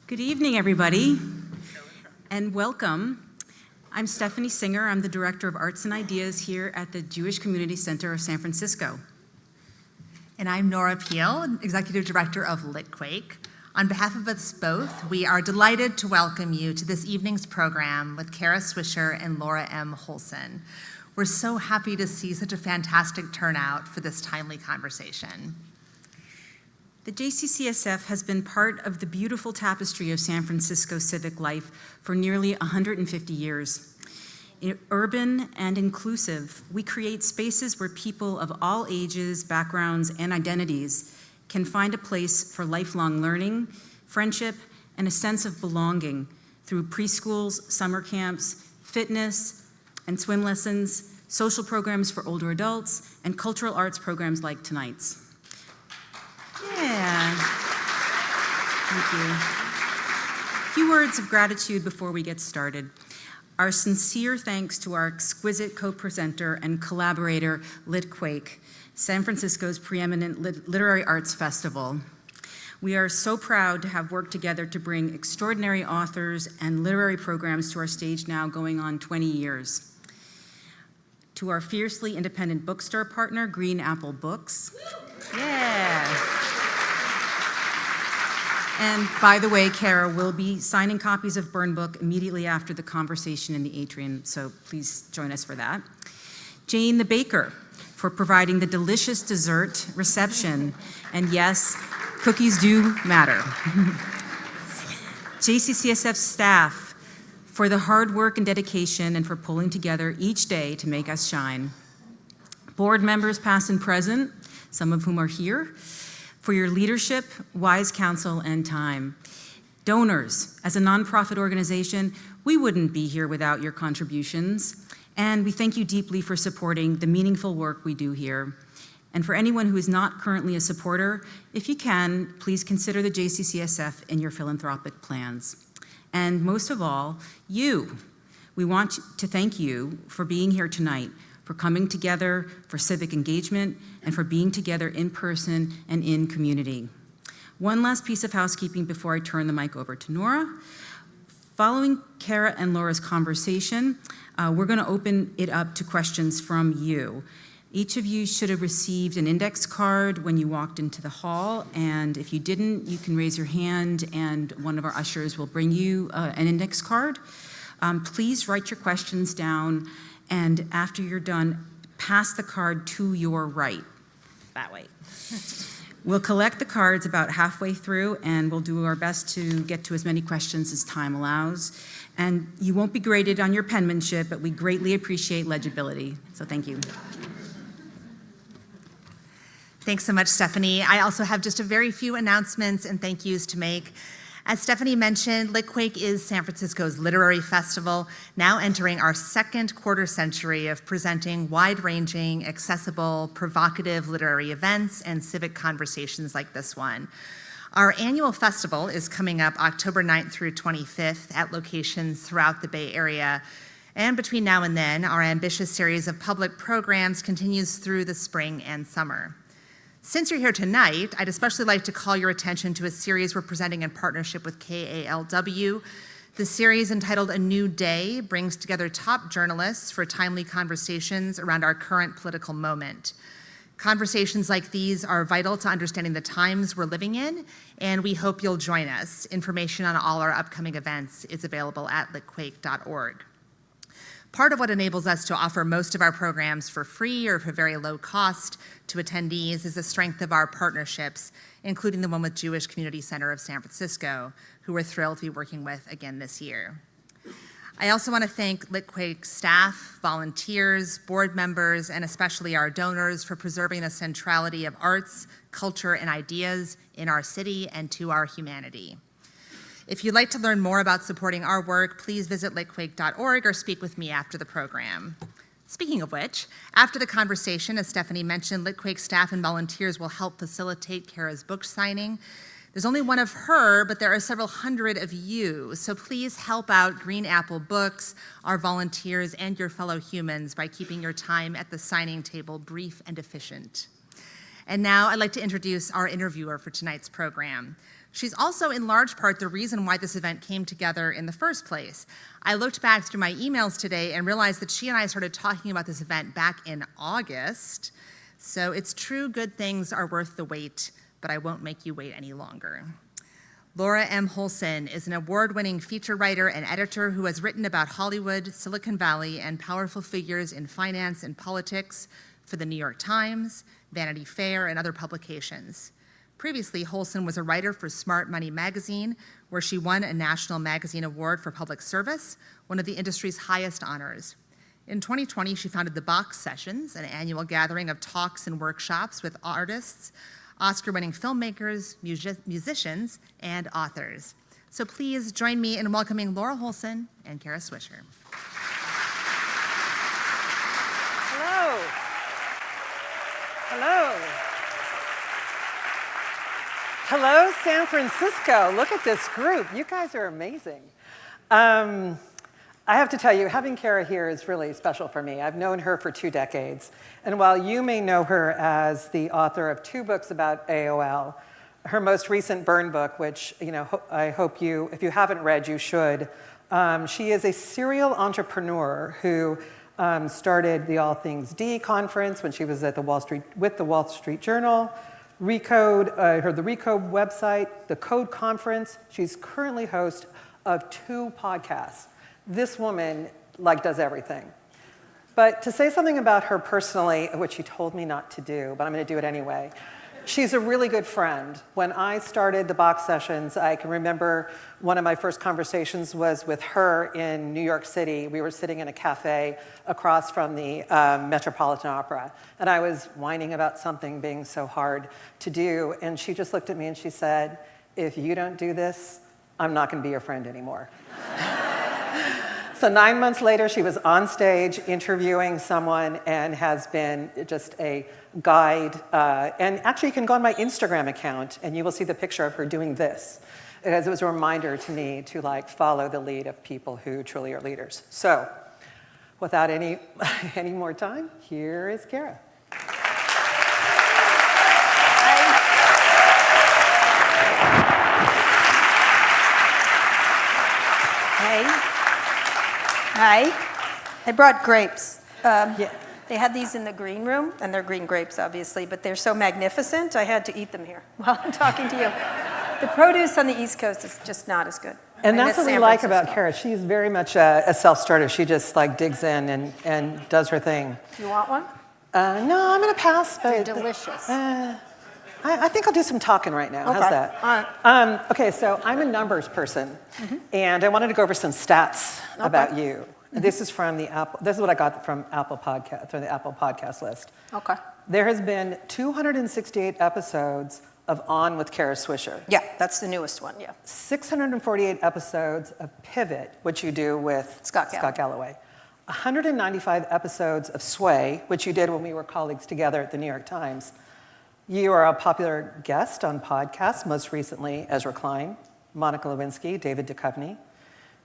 Good evening, everybody, and welcome. I'm Stephanie Singer. I'm the Director of Arts and Ideas here at the Jewish Community Center of San Francisco. And I'm Nora Peel, Executive Director of Litquake. On behalf of us both, we are delighted to welcome you to this evening's program with Kara Swisher and Laura M. Holson. We're so happy to see such a fantastic turnout for this timely conversation. The JCCSF has been part of the beautiful tapestry of San Francisco civic life for nearly 150 years. Urban and inclusive, we create spaces where people of all ages, backgrounds, and identities can find a place for lifelong learning, friendship, and a sense of belonging through preschools, summer camps, fitness and swim lessons, social programs for older adults, and cultural arts programs like tonight's. Yeah. Thank you. A few words of gratitude before we get started. Our sincere thanks to our exquisite co-presenter and collaborator, Litquake, San Francisco's preeminent literary arts festival. We are so proud to have worked together to bring extraordinary authors and literary programs to our stage now going on 20 years. To our fiercely independent bookstore partner, Green Apple Books. Yeah. And by the way, Kara will be signing copies of Burn Book immediately after the conversation in the atrium, so please join us for that. Jane the Baker for providing the delicious dessert reception, and yes, cookies do matter. JCCSF staff for the hard work and dedication and for pulling together each day to make us shine. Board members past and present, some of whom are here, for your leadership, wise counsel, and time. Donors, as a nonprofit organization, we wouldn't be here without your contributions, and we thank you deeply for supporting the meaningful work we do here. And for anyone who is not currently a supporter, if you can, please consider the JCCSF in your philanthropic plans. And most of all, you. We want to thank you for being here tonight, for coming together for civic engagement, and for being together in person and in community. One last piece of housekeeping before I turn the mic over to Nora. Following Kara and Laura's conversation, we're going to open it up to questions from you. Each of you should have received an index card when you walked into the hall, and if you didn't, you can raise your hand and one of our ushers will bring you an index card. Please write your questions down, and after you're done, pass the card to your right, that way. We'll collect the cards about halfway through, and we'll do our best to get to as many questions as time allows. And you won't be graded on your penmanship, but we greatly appreciate legibility, so thank you. Thanks so much, Stephanie. I also have just a very few announcements and thank yous to make. As Stephanie mentioned, Litquake is San Francisco's literary festival, now entering our second quarter century of presenting wide-ranging, accessible, provocative literary events and civic conversations like this one. Our annual festival is coming up October 9th through 25th at locations throughout the Bay Area. And between now and then, our ambitious series of public programs continues through the spring and summer. Since you're here tonight, I'd especially like to call your attention to a series we're presenting in partnership with KALW. The series, entitled A New Day, brings together top journalists for timely conversations around our current political moment. Conversations like these are vital to understanding the times we're living in, and we hope you'll join us. Information on all our upcoming events is available at litquake.org. Part of what enables us to offer most of our programs for free or for very low cost to attendees is the strength of our partnerships, including the one with Jewish Community Center of San Francisco, who we're thrilled to be working with again this year. I also want to thank Litquake staff, volunteers, board members, and especially our donors for preserving the centrality of arts, culture, and ideas in our city and to our humanity. If you'd like to learn more about supporting our work, please visit litquake.org or speak with me after the program. Speaking of which, after the conversation, as Stephanie mentioned, Litquake staff and volunteers will help facilitate Kara's book signing. There's only one of her, but there are several hundred of you, so please help out Green Apple Books, our volunteers, and your fellow humans by keeping your time at the signing table brief and efficient. And now I'd like to introduce our interviewer for tonight's program. She's also in large part the reason why this event came together in the first place. I looked back through my emails today and realized that she and I started talking about this event back in August. So it's true, good things are worth the wait, but I won't make you wait any longer. Laura M. Holson is an award-winning feature writer and editor who has written about Hollywood, Silicon Valley, and powerful figures in finance and politics for the New York Times, Vanity Fair, and other publications. Previously, Holson was a writer for Smart Money magazine, where she won a National Magazine Award for Public Service, one of the industry's highest honors. In 2020, she founded the Box Sessions, an annual gathering of talks and workshops with artists, Oscar-winning filmmakers, musicians, and authors. So please join me in welcoming Laura Holson and Kara Swisher. Hello. Hello. Hello, San Francisco. Look at this group. You guys are amazing. I have to tell you, having Kara here is really special for me. I've known her for 2 decades. And while you may know her as the author of 2 books about AOL, her most recent Burn book, which I hope you, if you haven't read, you should. She is a serial entrepreneur who started the All Things D conference when she was at the Wall Street Journal, the Recode website, the Code conference. She's currently host of 2 podcasts. This woman does everything. But to say something about her personally, which she told me not to do, but I'm going to do it anyway. She's a really good friend. When I started the Box Sessions, I can remember one of my first conversations was with her in New York City. We were sitting in a cafe across from the Metropolitan Opera, and I was whining about something being so hard to do, and she just looked at me and she said, "If you don't do this, I'm not going to be your friend anymore." So 9 months later, she was on stage interviewing someone and has been just a guide. And actually, you can go on my Instagram account and you will see the picture of her doing this, because it was a reminder to me to follow the lead of people who truly are leaders. So without any more time, here is Kara. Hi. I brought grapes. Yeah. They had these in the green room, and they're green grapes, obviously, but they're so magnificent, I had to eat them here while I'm talking to you. The produce on the East Coast is just not as good. And that's what we like about Kara. She's very much a self-starter. She just digs in and does her thing. You want one? No, I'm going to pass. But They're delicious. I think I'll do some talking right now. Okay. How's that? All right. Okay, so I'm a numbers person, and I wanted to go over some stats about you. This is from the Apple. This is what I got from Apple Podcast, from the Apple Podcast list. Okay. There has been 268 episodes of On with Kara Swisher. Yeah, that's the newest one, yeah. 648 episodes of Pivot, which you do with Scott Galloway. 195 episodes of Sway, which you did when we were colleagues together at the New York Times. You are a popular guest on podcasts, most recently Ezra Klein, Monica Lewinsky, David Duchovny.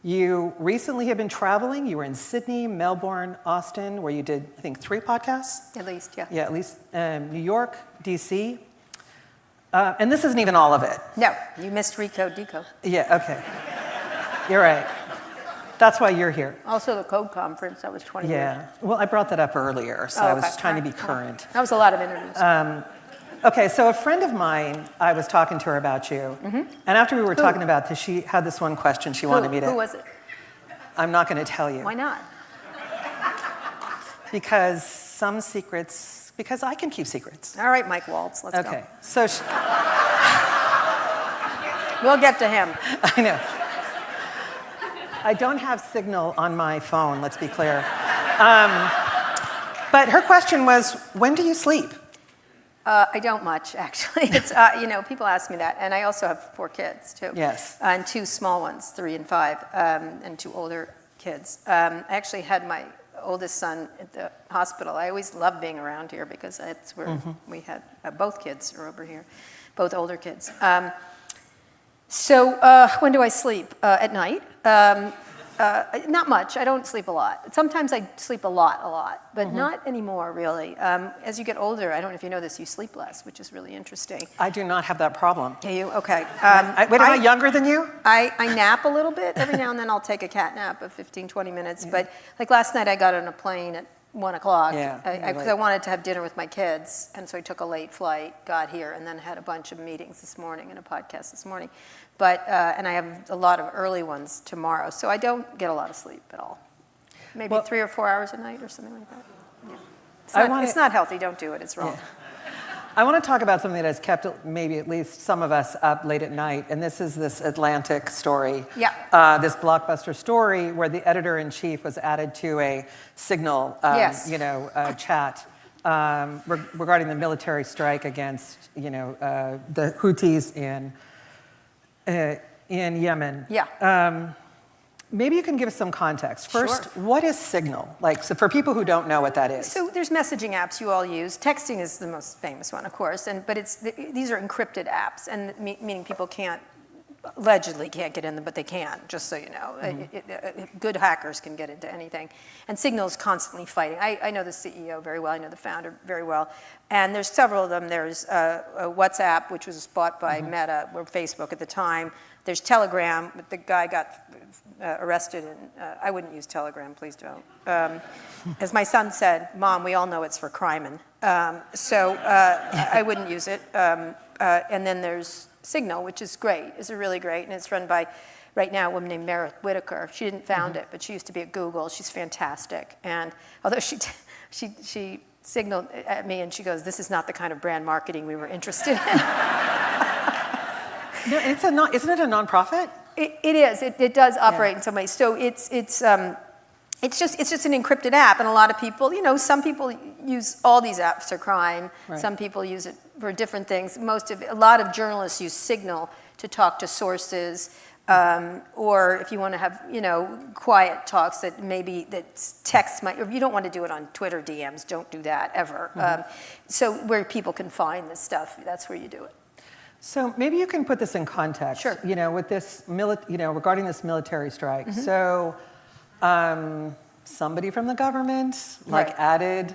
You recently have been traveling. You were in Sydney, Melbourne, Austin, where you did, I think, 3 podcasts? At least, yeah. Yeah, at least. New York, DC. And this isn't even all of it. No, you missed Recode Decode. Yeah, okay. You're right. That's why you're here. Also the Code Conference, that was 20 years. Yeah. Well, I brought that up earlier, so I was trying to be current. That was a lot of interviews. Okay, so a friend of mine, I was talking to her about you, and after we were talking about this, she had this one question she wanted me to... Who was it? I'm not going to tell you. Why not? Because some secrets... Because I can keep secrets. All right, Mike Waltz, let's go. Okay, so... We'll get to him. I know. I don't have signal on my phone, let's be clear. But her question was, when do you sleep? I don't much, actually. It's, people ask me that. And I also have 4 kids, too. Yes. And 2 small ones, 3 and 5, and 2 older kids. I actually had my oldest son at the hospital. I always loved being around here because that's where we had both kids are over here, both older kids. So when do I sleep? At night. Not much. I don't sleep a lot. Sometimes I sleep a lot, but not anymore, really. As you get older, I don't know if you know this, you sleep less, which is really interesting. I do not have that problem. Do you? Okay. Wait, am I younger than you? I nap a little bit. Every now and then I'll take a cat nap of 15, 20 minutes. But like last night I got on a plane at 1 o'clock because I wanted to have dinner with my kids. And so I took a late flight, got here, and then had a bunch of meetings this morning and a podcast this morning. But, and I have a lot of early ones tomorrow. So I don't get a lot of sleep at all. Maybe 3 or 4 hours a night or something like that. Yeah. It's not healthy. Don't do it. It's wrong. Yeah. I want to talk about something that has kept maybe at least some of us up late at night, and this is this Atlantic story. Yeah. This blockbuster story where the editor-in-chief was added to a Signal, chat regarding the military strike against, the Houthis in Yemen. Yeah. Maybe you can give us some context. First, Sure. What is Signal? So for people who don't know what that is. So there's messaging apps you all use. Texting is the most famous one, of course, but these are encrypted apps, and meaning people allegedly can't get in them, but they can, just so you know. Good hackers can get into anything. And Signal's constantly fighting. I know the CEO very well. I know the founder very well. And there's several of them. There's WhatsApp, which was bought by Meta, or Facebook at the time. There's Telegram, but the guy got arrested. And I wouldn't use Telegram, please don't. As my son said, Mom, we all know it's for crime. So I wouldn't use it. And then there's Signal, which is great. It's really great. And it's run by, right now, a woman named Meredith Whitaker. She didn't found it, but she used to be at Google. She's fantastic. And although she signaled at me and she goes, this is not the kind of brand marketing we were interested in. No, isn't it a nonprofit? It is. It does operate in some ways. So it's just an encrypted app, and a lot of people, some people use all these apps for crime. Right. Some people use it for different things. A lot of journalists use Signal to talk to sources, or if you want to have quiet talks that text might. Or if you don't want to do it on Twitter DMs, don't do that ever. So where people can find this stuff, that's where you do it. So maybe you can put this in context. Sure. With this, regarding this military strike. So, somebody from the government Right. added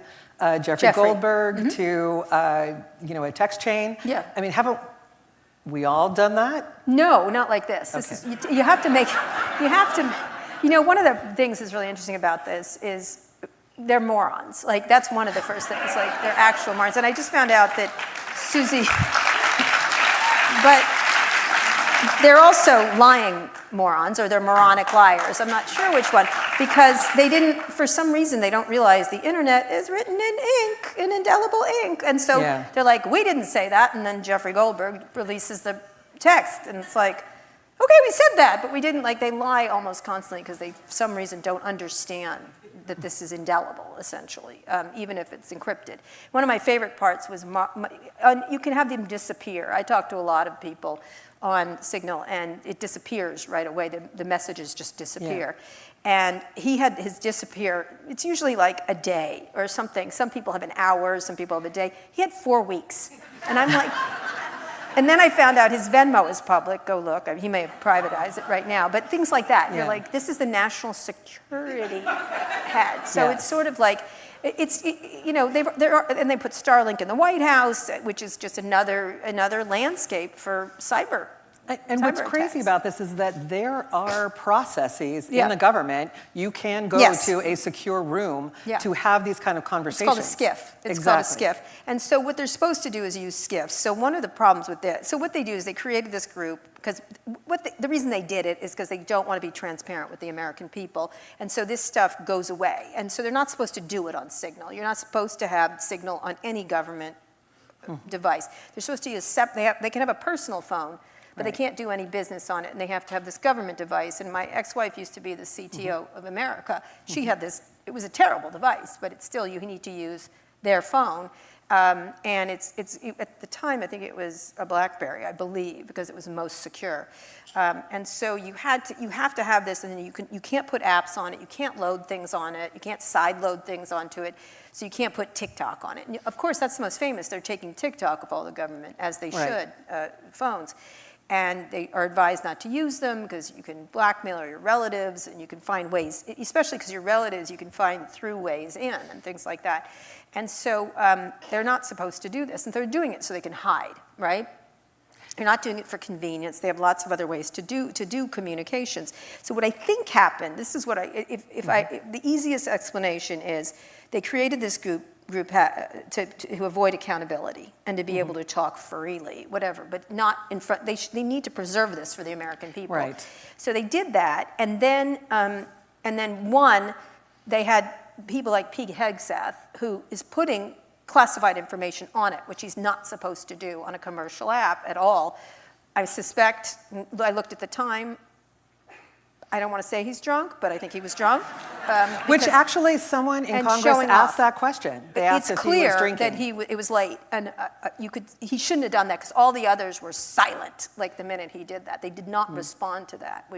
Jeffrey Goldberg to a text chain. Yeah. I mean, haven't we all done that? No, not like this. You have to. One of the things that's really interesting about this is they're morons. Like, that's one of the first things. Like, they're actual morons. And I just found out that Susie. But they're also lying morons, or they're moronic liars. I'm not sure which one, because for some reason, they don't realize the internet is written in ink, in indelible ink. And so they're like, we didn't say that. And then Jeffrey Goldberg releases the text. And it's like, okay, we said that, but we didn't. Like, they lie almost constantly because they, for some reason, don't understand that this is indelible, essentially, even if it's encrypted. One of my favorite parts was, you can have them disappear. I talked to a lot of people on Signal, and it disappears right away. The messages just disappear. Yeah. And he had his disappear, it's usually like a day or something. Some people have an hour, some people have a day. He had 4 weeks. And I'm like, and then I found out his Venmo is public. Go look. I mean, he may have privatized it right now, but things like that. You're like, this is the national security head. So it's sort of like, and they put Starlink in the White House, which is just another landscape for cyber. And what's crazy about this is that there are processes in the government. You can go to a secure room to have these kind of conversations. It's called a SCIF. It's called a SCIF. And so what they're supposed to do is use SCIFs. So one of the problems with this, so what they do is they created this group, because the reason they did it is because they don't want to be transparent with the American people. And so this stuff goes away. And so they're not supposed to do it on Signal. You're not supposed to have Signal on any government device. They're supposed to use, they can have a personal phone, but they can't do any business on it, and they have to have this government device. And my ex-wife used to be the CTO of America. She had this, it was a terrible device, but it's still, you need to use their phone. And it's at the time, I think it was a BlackBerry, I believe, because it was most secure. And so you have to have this, and then you can't put apps on it, you can't load things on it, you can't side load things onto it, so you can't put TikTok on it. And of course, that's the most famous. They're taking TikTok of all the government, as they should, phones. and they are advised not to use them because you can blackmail your relatives, and you can find ways, especially because your relatives, you can find through ways in and things like that. And so they're not supposed to do this, and they're doing it so they can hide, right? They're not doing it for convenience. They have lots of other ways to do communications. So what I think happened, this is what the easiest explanation is they created this group to avoid accountability and to be able to talk freely, whatever, but not in front. They need to preserve this for the American people. Right. So they did that, and then they had people like Pete Hegseth, who is putting classified information on it, which he's not supposed to do on a commercial app at all. I suspect, I looked at the time, I don't want to say he's drunk, but I think he was drunk. Which actually someone in Congress asked that question. They asked if he was drinking. It's clear that it was late, and he shouldn't have done that because all the others were silent, like the minute he did that. They did not respond to that,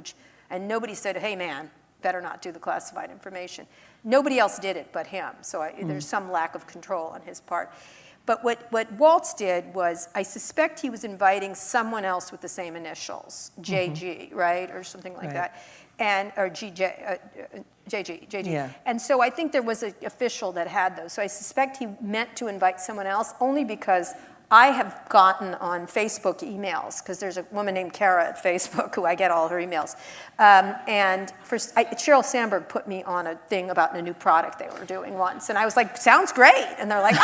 and nobody said, hey man, better not do the classified information. Nobody else did it but him, so there's some lack of control on his part. But what Waltz did was, I suspect he was inviting someone else with the same initials, JG, right, or something like that, or JG. Yeah. And so I think there was an official that had those. So I suspect he meant to invite someone else, only because I have gotten on Facebook emails, because there's a woman named Kara at Facebook who I get all her emails. Sheryl Sandberg put me on a thing about a new product they were doing once. And I was like, sounds great. And they're like,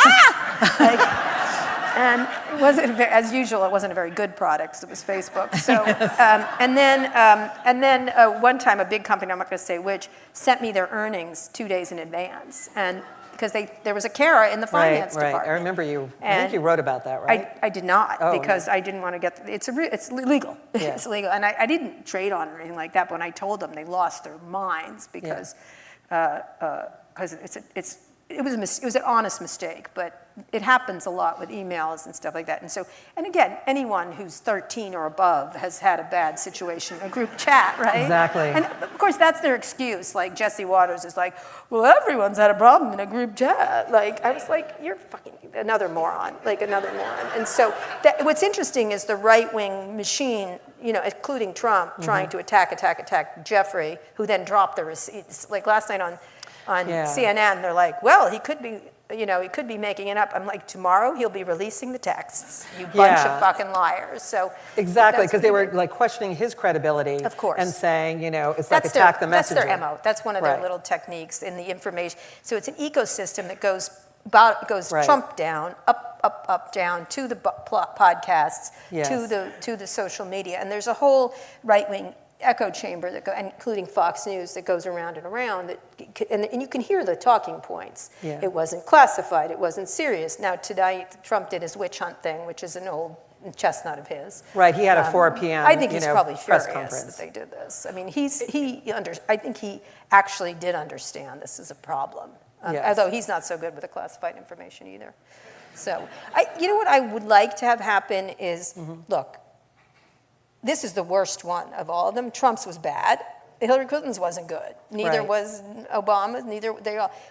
and it wasn't, as usual, it wasn't a very good product because it was Facebook. So, and then one time a big company, I'm not going to say which, sent me their earnings 2 days in advance. And because there was a Kara in the finance department. I remember you. I think you wrote about that, right? I did not, because I didn't want to get. It's illegal. Yeah. It's illegal, and I didn't trade on it or anything like that. But when I told them, they lost their minds because it was an honest mistake, but it happens a lot with emails and stuff like that. And again, anyone who's 13 or above has had a bad situation in a group chat, right? Exactly. And of course, that's their excuse. Like Jesse Waters is like, well, everyone's had a problem in a group chat. Like, I was like, you're fucking another moron, And so what's interesting is the right-wing machine, including Trump, trying to attack Jeffrey, who then dropped the receipts. Like last night on CNN, they're like, well, he could be making it up. I'm like, tomorrow he'll be releasing the texts, you bunch of fucking liars. So exactly, because they were like questioning his credibility, of course, and saying, it's like attack the messenger. That's their MO. That's one of their little techniques in the information. So it's an ecosystem that goes Trump down, up, down to the podcasts, to the social media, and there's a whole right-wing echo chamber including Fox News, that goes around and around. And you can hear the talking points. Yeah. It wasn't classified. It wasn't serious. Now tonight, Trump did his witch hunt thing, which is an old chestnut of his. Right. He had a 4 p.m. I think he's probably press furious conference. that they did this. I mean, I think he actually did understand this is a problem. Although he's not so good with the classified information either. So, what I would like to have happen is, look. This is the worst one of all of them. Trump's was bad. Hillary Clinton's wasn't good. Neither was Obama's.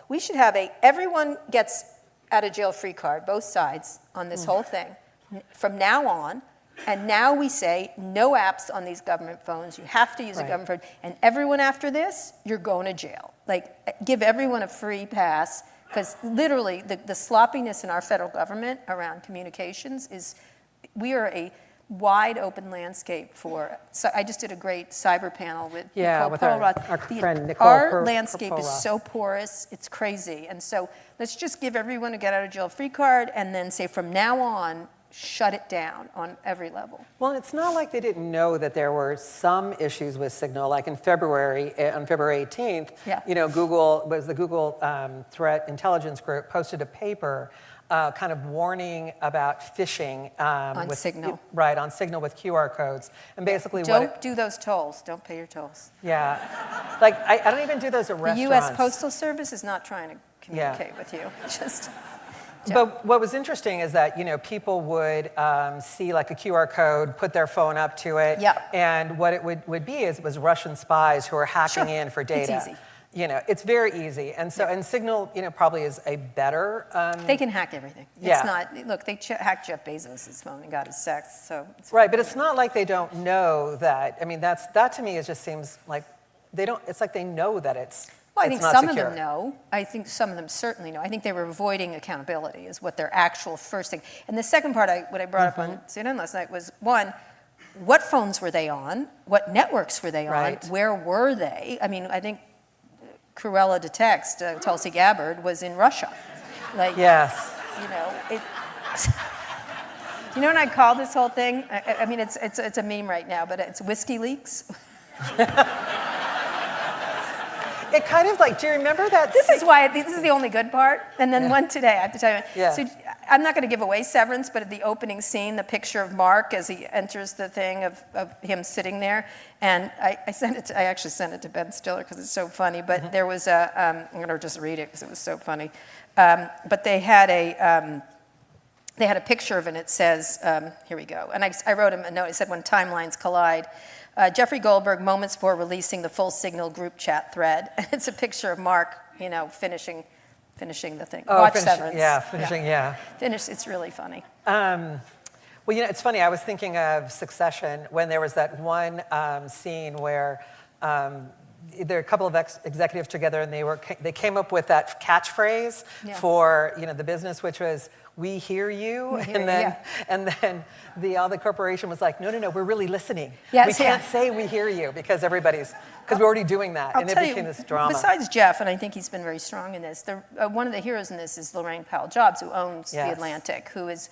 We should have everyone gets out of jail free card, both sides, on this whole thing from now on. And now we say no apps on these government phones. You have to use a government phone. And everyone after this, you're going to jail. Like, give everyone a free pass, because literally the sloppiness in our federal government around communications we are a wide open landscape so I just did a great cyber panel with our friend Nicole. Our landscape is so porous, it's crazy. And so let's just give everyone a get out of jail free card, and then say from now on, shut it down on every level. Well, it's not like they didn't know that there were some issues with Signal. Like on February 18th, the Google Threat Intelligence Group posted a paper kind of warning about phishing on Signal. Right, on Signal with QR codes. And basically don't do those tolls. Don't pay your tolls. Yeah. Like, I don't even do those at restaurants. The U.S. Postal Service is not trying to communicate with you. Just But what was interesting is that, people would see like a QR code, put their phone up to it, and what it would be is it was Russian spies who were hacking in for data. It's easy. it's very easy. And so, and Signal, probably is a better. They can hack everything. Yeah. It's not, look, they hacked Jeff Bezos' phone and got his sex, so. It's Right, but it's not like they don't know that. I mean, that to me, just seems like it's like they know that it's Well, I think not some secure. of them know. I think some of them certainly know. I think they were avoiding accountability is what their actual first thing. And the second part, what I brought up on CNN last night was, one, what phones were they on? What networks were they on? Right. Where were they? I mean, I think Cruella de Text, Tulsi Gabbard, was in Russia. Like, Yes. You know what I call this whole thing? I mean, it's a meme right now, but it's Whiskey Leaks. It kind of like, do you remember that? This is the only good part. And then one today, I have to tell you. Yeah. So I'm not going to give away Severance, but at the opening scene, the picture of Mark as he enters the thing of him sitting there, and I actually sent it to Ben Stiller because it's so funny. But there was I'm going to just read it because it was so funny. But they had a picture of it, and it says, here we go. And I wrote him a note. It said, when timelines collide. Jeffrey Goldberg, moments before releasing the full Signal group chat thread. And it's a picture of Mark, finishing the thing. Watch Severance. Yeah, finishing, yeah. It's really funny. Well, it's funny. I was thinking of Succession when there was that one scene where there are a couple of executives together, and they came up with that catchphrase for the business, which was "We hear you," and then the corporation was like, "No, we're really listening. Yes, we can't say we hear you because we're already doing that," and it became this drama. Besides Jeff, and I think he's been very strong in this, one of the heroes in this is Lorraine Powell Jobs, who owns The Atlantic, who is,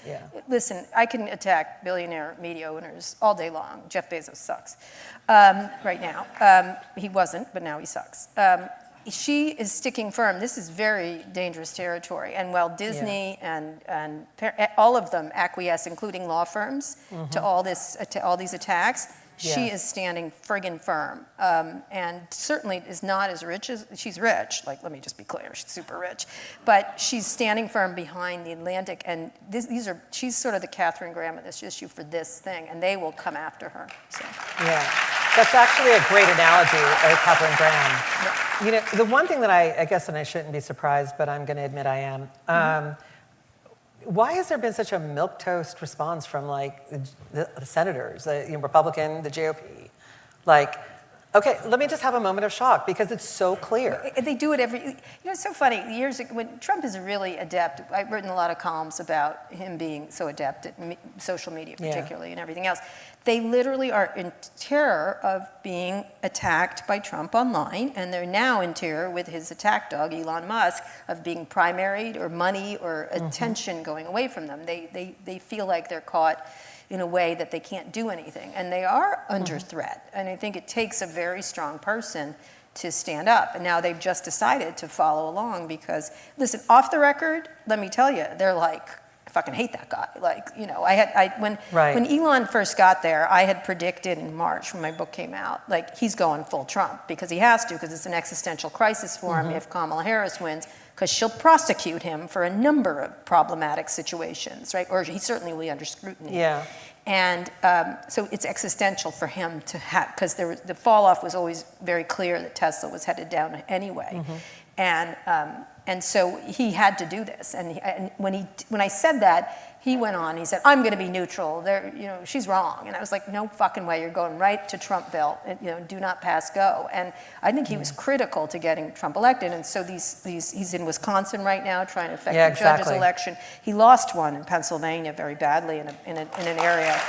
listen, I can attack billionaire media owners all day long. Jeff Bezos sucks right now. He wasn't, but now he sucks. She is sticking firm. This is very dangerous territory. And while Disney and all of them acquiesce, including law firms, to all these attacks, she is standing friggin' firm, and certainly is not as rich as she's rich. Like, let me just be clear, she's super rich, but she's standing firm behind The Atlantic, and she's sort of the Katharine Graham of this issue for this thing, and they will come after her. So. Yeah, that's actually a great analogy, Katharine Graham. Yeah. The one thing that I guess, and I shouldn't be surprised, but I'm going to admit I am. Why has there been such a milquetoast response from the senators, the Republican, the GOP? Okay, let me just have a moment of shock because it's so clear. They do it it's so funny. When Trump is really adept, I've written a lot of columns about him being so adept at social media particularly and everything else. They literally are in terror of being attacked by Trump online, and they're now in terror with his attack dog, Elon Musk, of being primaried or money or attention going away from them. They feel like they're caught in a way that they can't do anything, and they are under threat. And I think it takes a very strong person to stand up. And now they've just decided to follow along because, listen, off the record, let me tell you, they're like, I fucking hate that guy. When Elon first got there, I had predicted in March when my book came out, he's going full Trump because he has to, because it's an existential crisis for him if Kamala Harris wins, because she'll prosecute him for a number of problematic situations, right? Or he certainly will be under scrutiny. Yeah. And so it's existential for him to have, because the fall off was always very clear that Tesla was headed down anyway. And so he had to do this. And when I said that, he went on, he said, I'm going to be neutral. She's wrong. And I was like, no fucking way. You're going right to Trumpville. Do not pass go. And I think he was critical to getting Trump elected. And so he's in Wisconsin right now trying to affect the judge's election. He lost one in Pennsylvania very badly in an area.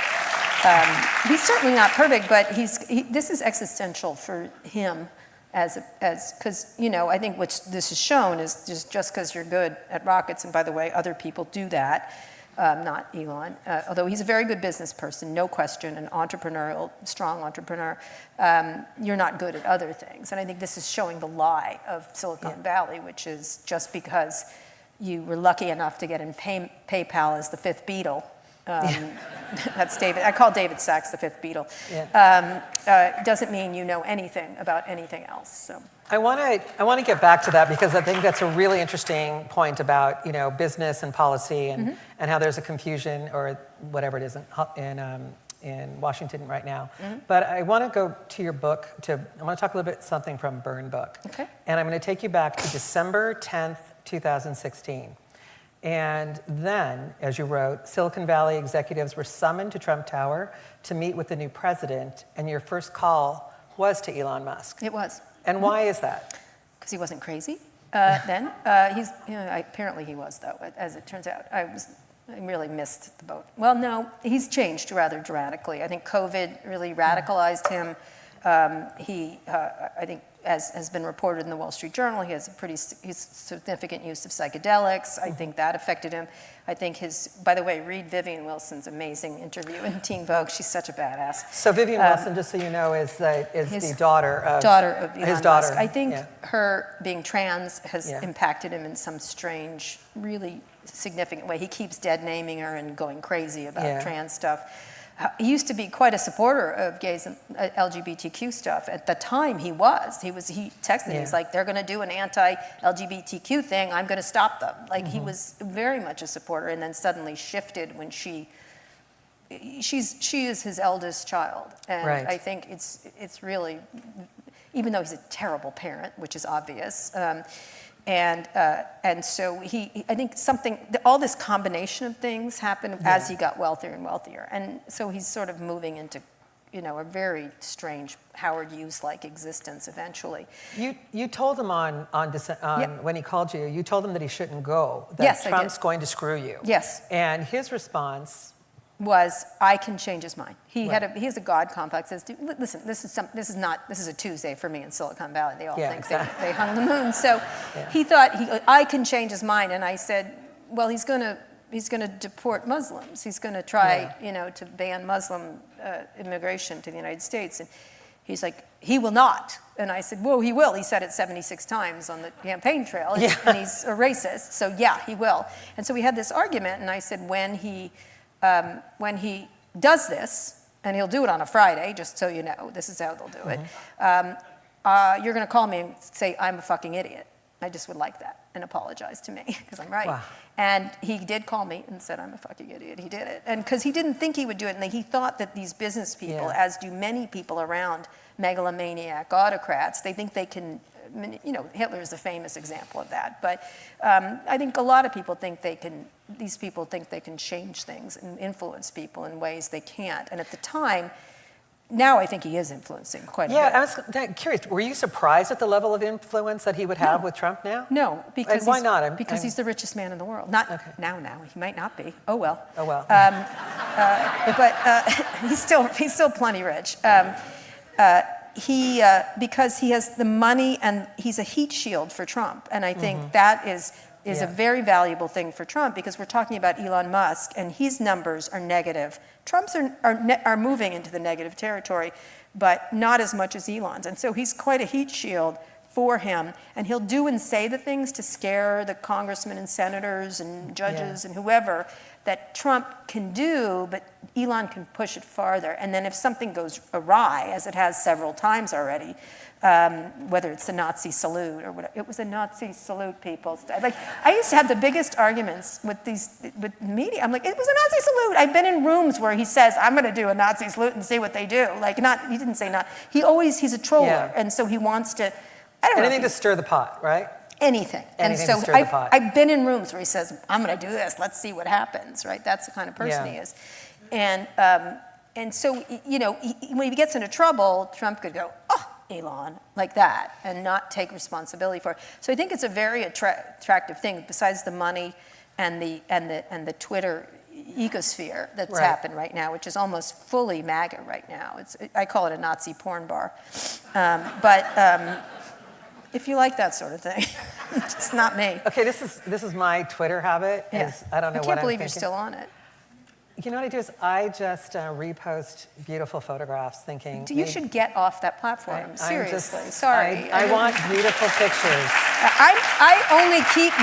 He's certainly not perfect, but this is existential for him. Because I think what this has shown is just because you're good at rockets, and by the way, other people do that, not Elon, although he's a very good business person, no question, an entrepreneurial, strong entrepreneur, you're not good at other things. And I think this is showing the lie of Silicon Valley, which is just because you were lucky enough to get in PayPal as the fifth Beatle. That's David. I call David Sachs the fifth Beatle. Doesn't mean you know anything about anything else. So I want to get back to that because I think that's a really interesting point about business and policy and how there's a confusion or whatever it is in Washington right now. But I want to go to your book. I want to talk a little bit something from Burn Book. Okay. And I'm going to take you back to December 10th, 2016. And then, as you wrote, Silicon Valley executives were summoned to Trump Tower to meet with the new president, and your first call was to Elon Musk. It was. And why is that? Because he wasn't crazy then. Apparently he was, though, as it turns out. I really missed the boat. Well, no, he's changed rather dramatically. I think COVID really radicalized him. I think, as has been reported in the Wall Street Journal, he has he's significant use of psychedelics. I think that affected him. I think by the way, read Vivian Wilson's amazing interview in Teen Vogue. She's such a badass. So Vivian Wilson, just so you know, is the daughter of Elon Musk. I think yeah. her being trans has impacted him in some strange, really significant way. He keeps dead naming her and going crazy about trans stuff. He used to be quite a supporter of gays and LGBTQ stuff. At the time, he texted me, he's like, they're going to do an anti-LGBTQ thing, I'm going to stop them. Like, he was very much a supporter, and then suddenly shifted when she is his eldest child. And I think it's really, even though he's a terrible parent, which is obvious, and so I think all this combination of things happened as he got wealthier and wealthier. And so he's sort of moving into, a very strange Howard Hughes-like existence eventually. You told him when he called you, you told him that he shouldn't go, that Trump's going to screw you. Yes. And his response was, I can change his mind. He has a God complex. Says, listen, this is a Tuesday for me in Silicon Valley. They all think they hung the moon. So he thought I can change his mind. And I said, well, he's going to deport Muslims. He's going to try, to ban Muslim immigration to the United States. And he's like, he will not. And I said, well, he will. He said it 76 times on the campaign trail. And he's a racist. So yeah, he will. And so we had this argument. And I said, when he does this, and he'll do it on a Friday, just so you know, this is how they'll do it, you're going to call me and say, I'm a fucking idiot. I just would like that and apologize to me, because I'm right. Wow. And he did call me and said, I'm a fucking idiot. He did it. And because he didn't think he would do it, and he thought that these business people, as do many people around megalomaniac autocrats, they think they can, Hitler is a famous example of that. But I think a lot of people think these people think they can change things and influence people in ways they can't. And at the time, now I think he is influencing quite a bit. Yeah, I was curious. Were you surprised at the level of influence that he would have with Trump now? No, because and why not? Because he's the richest man in the world. Not now. He might not be. Oh well. Oh well. But he's still plenty rich. Because he has the money and he's a heat shield for Trump, and I think that is a very valuable thing for Trump, because we're talking about Elon Musk and his numbers are negative. Trump's are moving into the negative territory, but not as much as Elon's, and so he's quite a heat shield for him, and he'll do and say the things to scare the congressmen and senators and judges and whoever that Trump can do, but Elon can push it farther. And then if something goes awry, as it has several times already, whether it's the Nazi salute or whatever, it was a Nazi salute, people. Like, I used to have the biggest arguments with media. I'm like, it was a Nazi salute. I've been in rooms where he says, I'm going to do a Nazi salute and see what they do. Like, he didn't say not. He's a troller, and so he wants to. I don't know. Anything to stir the pot, right? Anything. And so I've been in rooms where he says, I'm going to do this, let's see what happens, right? That's the kind of person he is. And so, when he gets into trouble, Trump could go, oh, Elon, like that, and not take responsibility for it. So I think it's a very attractive thing, besides the money and the Twitter ecosphere that's happened right now, which is almost fully MAGA right now. I call it a Nazi porn bar. If you like that sort of thing, it's not me. Okay, this is my Twitter habit. I don't know what I'm thinking. I can't believe you're still on it. You know what I do is I just repost beautiful photographs thinking... You should get off that platform, seriously. Sorry. I want beautiful pictures. I only keep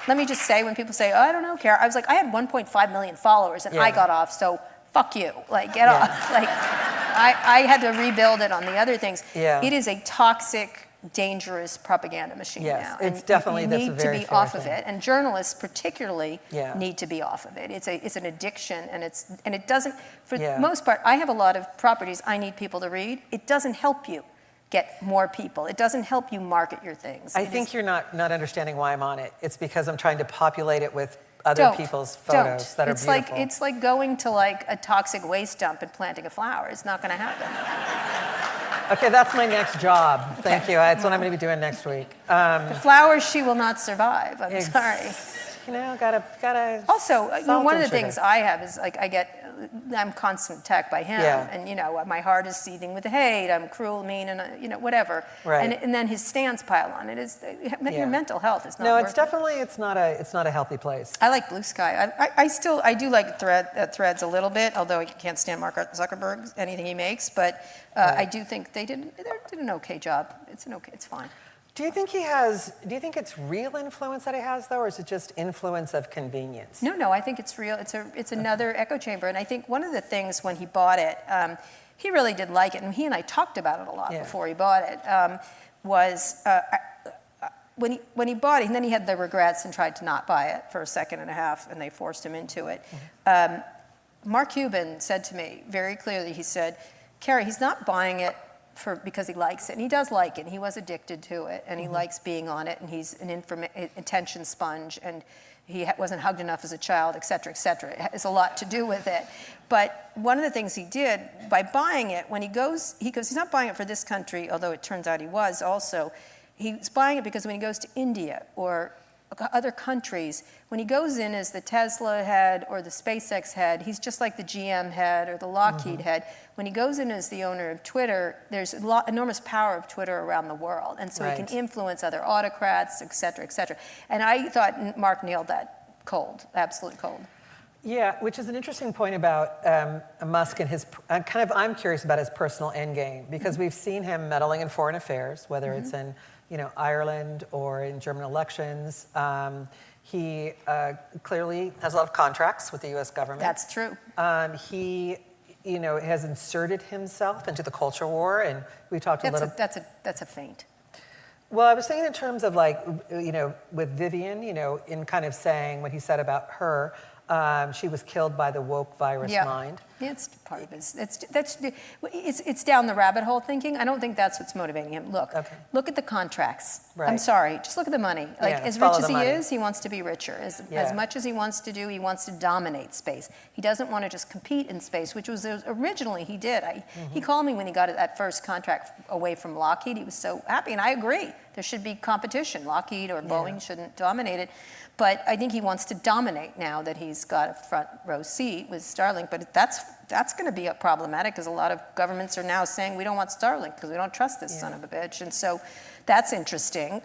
let me just say, when people say, oh, I don't know, Kara, I was like, I had 1.5 million followers and I got off, so fuck you, like, get off. Like, I had to rebuild it on the other things. Yeah. It is a toxic dangerous propaganda machine Yes, now. it's And definitely- you that's a need to very be fair off of thing. it, and journalists particularly Yeah. need to be off of it. It's an addiction, and it doesn't, for the Yeah. most part, I have a lot of properties I need people to read. It doesn't help you get more people. It doesn't help you market your things. I It think is- you're not understanding why I'm on it. It's because I'm trying to populate it with other people's photos that are it's beautiful. It's like going to like a toxic waste dump and planting a flower. It's not going to happen. Okay, that's my next job. Thank you. That's what I'm going to be doing next week. The flowers, she will not survive. I'm Ex- sorry. You know, gotta. Also, salt one of and the sugar. things I have is like I'm constant attacked by him, Yeah. and my heart is seething with hate. I'm cruel, mean, and whatever. Right. And then his stands pile on. It is Yeah. your mental health is not. No, worth it's it. definitely it's not a healthy place. I like Blue Sky. I do like Threads a little bit, although I can't stand Mark Zuckerberg, anything he makes. But I do think they did an okay job. It's fine. Do you think it's real influence that he has though, or is it just influence of convenience? No, I think it's real. It's another echo chamber, and I think one of the things when he bought it, he really did like it, and he and I talked about it a lot Yeah. before he bought it. Was when he bought it, and then he had the regrets and tried to not buy it for a second and a half, and they forced him into it. Mark Cuban said to me very clearly. He said, "Kara, he's not buying it because he likes it, and he does like it, and he was addicted to it, and he likes being on it, and he's an attention sponge, and he wasn't hugged enough as a child, et cetera, et cetera. It has a lot to do with it. But one of the things he did by buying it, when he goes, he's not buying it for this country, although it turns out he was also. He's buying it because when he goes to India or other countries, when he goes in as the Tesla head or the SpaceX head, he's just like the GM head or the Lockheed head. When he goes in as the owner of Twitter, there's enormous power of Twitter around the world. And so he can influence other autocrats, et cetera, et cetera. And I thought Mark nailed that cold, absolute cold. Yeah, which is an interesting point about Musk and his. I'm curious about his personal end game because we've seen him meddling in foreign affairs, whether it's in Ireland or in German elections. He clearly has a lot of contracts with the U.S. government. That's true. He, has inserted himself into the culture war, and we talked a little. That's a feint. Well, I was saying in terms of with Vivian, in kind of saying what he said about her. She was killed by the woke virus mind. Yeah, it's part of his. It's down the rabbit hole thinking. I don't think that's what's motivating him. Look at the contracts. Right. I'm sorry, just look at the money. As follow rich as the he money. is, he wants to be richer. As much as he wants to do, he wants to dominate space. He doesn't want to just compete in space, which was originally he did. He called me when he got that first contract away from Lockheed. He was so happy, and I agree. There should be competition. Lockheed or Boeing shouldn't dominate it. But I think he wants to dominate now that he's got a front row seat with Starlink. But that's going to be problematic because a lot of governments are now saying we don't want Starlink because we don't trust this son of a bitch. And so that's interesting.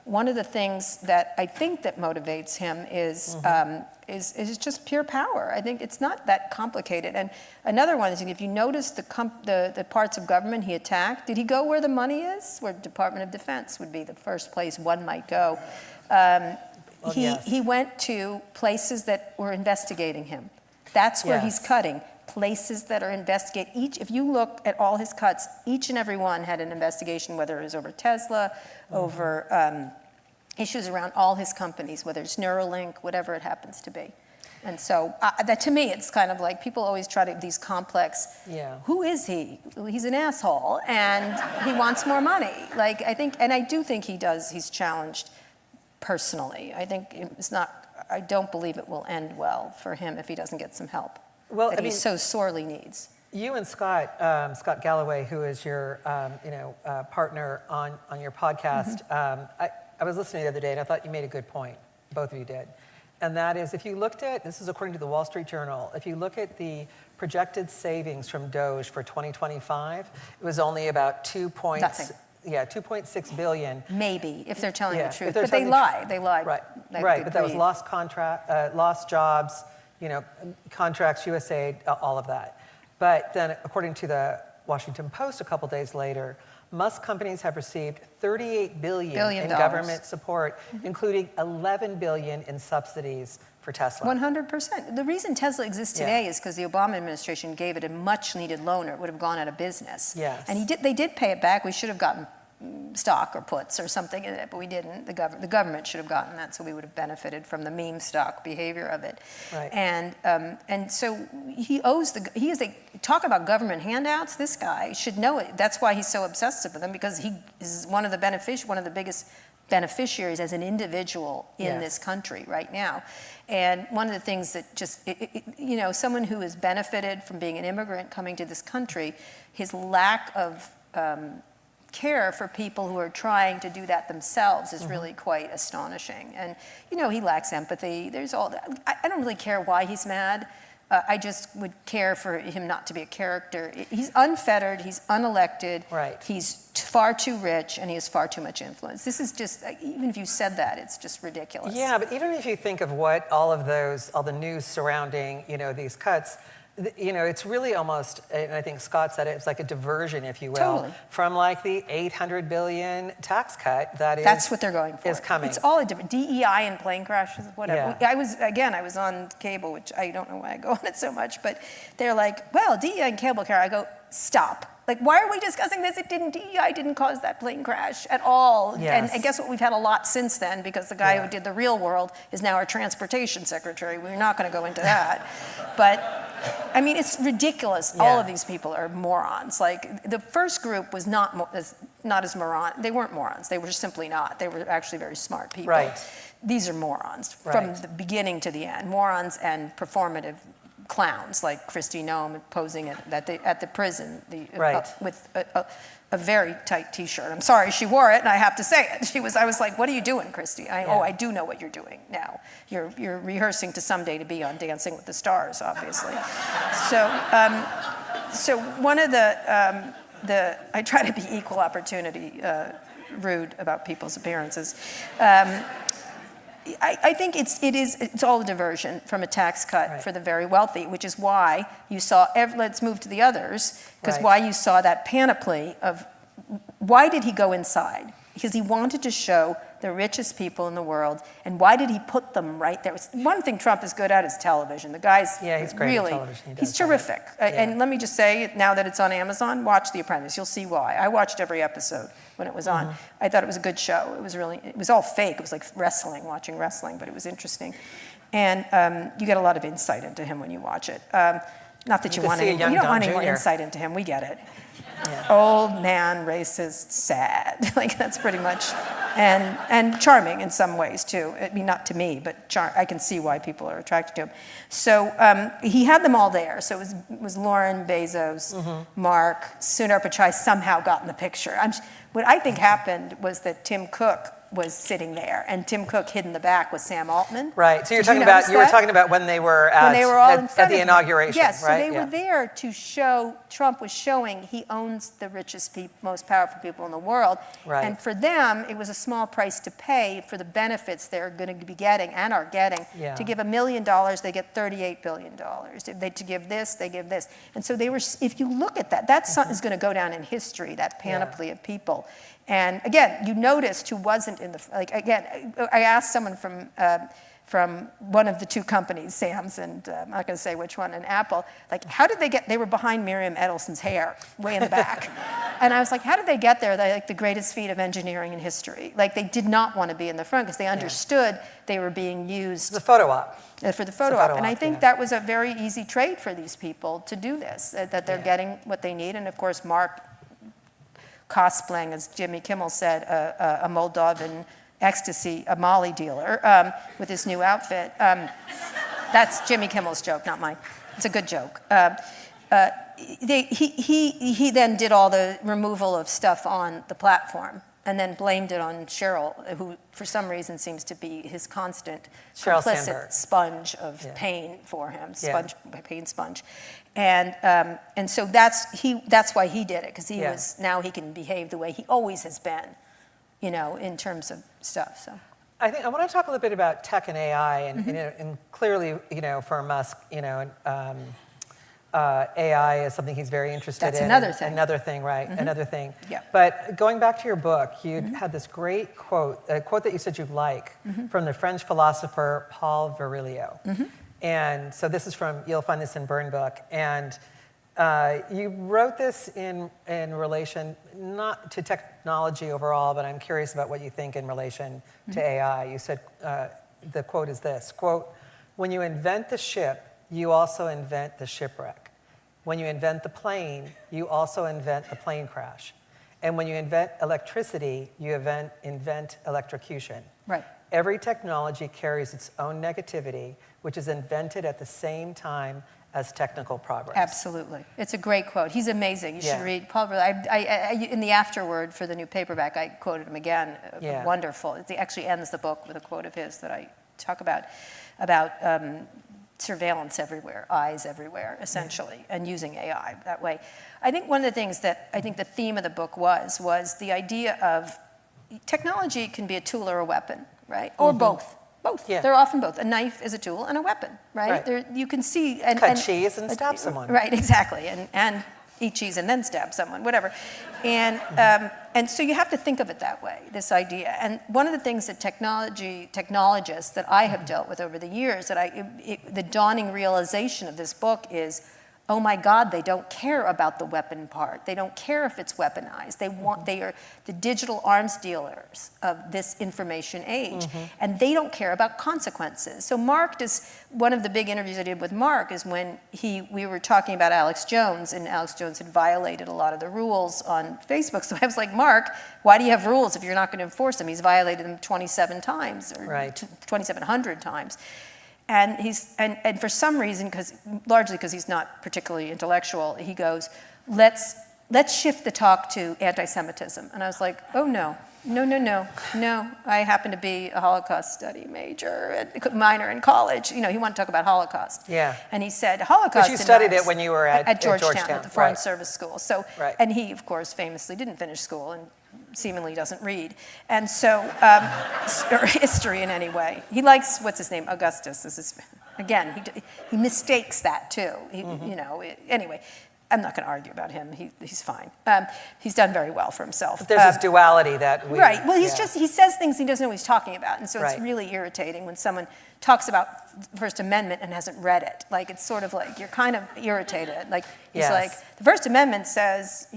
One of the things that I think that motivates him is just pure power. I think it's not that complicated. And another one is if you notice the parts of government he attacked, did he go where the money is? Where Department of Defense would be the first place one might go. He went to places that were investigating him. That's where he's cutting. Places that are investigating. If you look at all his cuts, each and every one had an investigation, whether it was over Tesla, over issues around all his companies, whether it's Neuralink, whatever it happens to be. And so that to me, it's kind of like people always try to these complex. Who is he? He's an asshole, and he wants more money. I do think he does. He's challenged personally. I think it's not. I don't believe it will end well for him if he doesn't get some help. Well, that he so sorely needs. You and Scott Galloway, who is your partner on your podcast, I was listening the other day and I thought you made a good point. Both of you did. And that is, if you looked at, this is according to the Wall Street Journal, if you look at the projected savings from Doge for 2025, it was only about 2.6 billion. Maybe, if they're telling the truth. But they lie. They lie. Right. But that was lost jobs, contracts, USAID, all of that. But then, according to the Washington Post, a couple days later, Musk companies have received $38 billion in government support, including $11 billion in subsidies for Tesla. 100%. The reason Tesla exists today is because the Obama administration gave it a much-needed loan, or it would have gone out of business. Yes. And they did pay it back. We should have gotten stock or puts or something in it, but we didn't. The government should have gotten that, so we would have benefited from the meme stock behavior of it. Right. And so he is a, talk about government handouts, this guy should know it. That's why he's so obsessive with them, because he is one of the biggest beneficiaries as an individual in this country right now. And one of the things that just, someone who has benefited from being an immigrant coming to this country, his lack of care for people who are trying to do that themselves is really quite astonishing. And, he lacks empathy. There's all that. I don't really care why he's mad. I just would care for him not to be a character. He's unfettered, he's unelected, he's far too rich, and he has far too much influence. This is just, even if you said that, it's just ridiculous. Yeah, but even if you think of what all the news surrounding, these cuts, it's really almost, and I think Scott said it, it's like a diversion, if you will, from like the $800 billion tax cut that's what they're going for. Is coming. It's all a different DEI and plane crashes, whatever. Yeah. I was on cable, which I don't know why I go on it so much, but they're like, well, DEI and cable care. I go, stop. Like, why are we discussing this? DEI didn't cause that plane crash at all. Yes. And guess what? We've had a lot since then, because the guy who did the real world is now our transportation secretary. We're not going to go into that. But, I mean, it's ridiculous. All of these people are morons. Like, the first group was not as moron. They weren't morons. They were simply not. They were actually very smart people. Right. These are morons from the beginning to the end. Morons and performative clowns like Kristi Noem posing at the prison with a very tight T-shirt. I'm sorry she wore it, and I have to say it. I was like, "What are you doing, Kristi?" I do know what you're doing now. You're rehearsing to someday to be on Dancing with the Stars, obviously. So one of I try to be equal opportunity rude about people's appearances. I think it's all a diversion from a tax cut for the very wealthy, which is why you saw, let's move to the others, because why you saw that panoply of, why did he go inside? Because he wanted to show the richest people in the world, and why did he put them right there? One thing Trump is good at is television. The guy's he's great at television. He's terrific. And let me just say, now that it's on Amazon, watch The Apprentice. You'll see why. I watched every episode when it was on. I thought it was a good show. It was all fake. It was like watching wrestling, but it was interesting. And you get a lot of insight into him when you watch it. Not that you want any, you don't want any more insight into him. We get it. Yeah. Old man, racist, sad. Like, that's pretty much, and charming in some ways too. I mean, not to me, but I can see why people are attracted to him. So he had them all there. So it was Lauren, Bezos, Mark, Sundar Pichai somehow got in the picture. What I think happened was that Tim Cook was sitting there, and Tim Cook hid in the back with Sam Altman. Right. So you were talking about when they were at the inauguration. Yes. Right? So they were there to show. Trump was showing he owns the richest, most powerful people in the world. Right. And for them, it was a small price to pay for the benefits they're going to be getting and are getting. Yeah. To give $1 million, they get $38 billion. To give this, they give this. And so they were. If you look at that, is going to go down in history. That panoply of people. And again, you noticed who wasn't in the, I asked someone from one of the two companies, Sam's and I'm not going to say which one, and Apple, like, how did they were behind Miriam Edelson's hair, way in the back. And I was like, how did they get there? They're like the greatest feat of engineering in history. Like, they did not want to be in the front because they understood they were being used. The photo op. For the photo op. And I think that was a very easy trade for these people to do this, that they're getting what they need. And of course, Mark cosplaying, as Jimmy Kimmel said, a Moldovan ecstasy, a Molly dealer, with his new outfit. That's Jimmy Kimmel's joke, not mine. It's a good joke. He then did all the removal of stuff on the platform and then blamed it on Cheryl, who for some reason seems to be his constant complicit sponge of pain for him, pain sponge. And so that's why he did it, because now he can behave the way he always has been, in terms of stuff. So I want to talk a little bit about tech and AI, and clearly, for Musk, AI is something he's very interested in. That's another thing. Another thing, right? Another thing. Yeah. But going back to your book, you had this great quote, a quote that you said you like, from the French philosopher Paul Virilio. And so this is you'll find this in Burn Book. And You wrote this in relation not to technology overall, but I'm curious about what you think in relation to AI. You said, the quote is this, quote, "When you invent the ship, you also invent the shipwreck. When you invent the plane, you also invent the plane crash. And when you invent electricity, you invent electrocution. Right. Every technology carries its own negativity, which is invented at the same time as technical progress." Absolutely. It's a great quote. He's amazing. You should Yeah. read Paul. In the afterword for the new paperback, I quoted him again. Yeah. Wonderful. It actually ends the book with a quote of his that I talk about surveillance everywhere, eyes everywhere, essentially, and using AI that way. I think one of the things that I think the theme of the book was the idea of technology can be a tool or a weapon, right? Or both. Both. Yeah. They're often both. A knife is a tool and a weapon, right? Right. There, you can see Cut cheese and stab someone. Right, exactly, and eat cheese and then stab someone, whatever. And so you have to think of it that way, this idea. And one of the things that technologists that I have dealt with over the years, the dawning realization of this book is, oh my God, they don't care about the weapon part. They don't care if it's weaponized. They are the digital arms dealers of this information age, and they don't care about consequences. So one of the big interviews I did with Mark is when we were talking about Alex Jones, and Alex Jones had violated a lot of the rules on Facebook. So I was like, Mark, why do you have rules if you're not going to enforce them? He's violated them 27 times, or 2,700 times. And for some reason, largely because he's not particularly intellectual, he goes, let's shift the talk to anti-Semitism. And I was like, oh no. I happen to be a Holocaust study minor in college. He wanted to talk about Holocaust. Yeah. And he said, Holocaust. But you studied it when you were at Georgetown, at the Foreign right. Service School. So, Right. And he, of course, famously didn't finish school and seemingly doesn't read. And so, or history in any way. He likes, what's his name, Augustus. Again, he mistakes that too. Anyway, I'm not going to argue about him. He's fine. He's done very well for himself. But there's this duality that we... Right. Well, he says things he doesn't know what he's talking about. And so it's Right. really irritating when someone talks about the First Amendment and hasn't read it. Like, it's sort of like, you're kind of irritated. Like, he's like, the First Amendment says,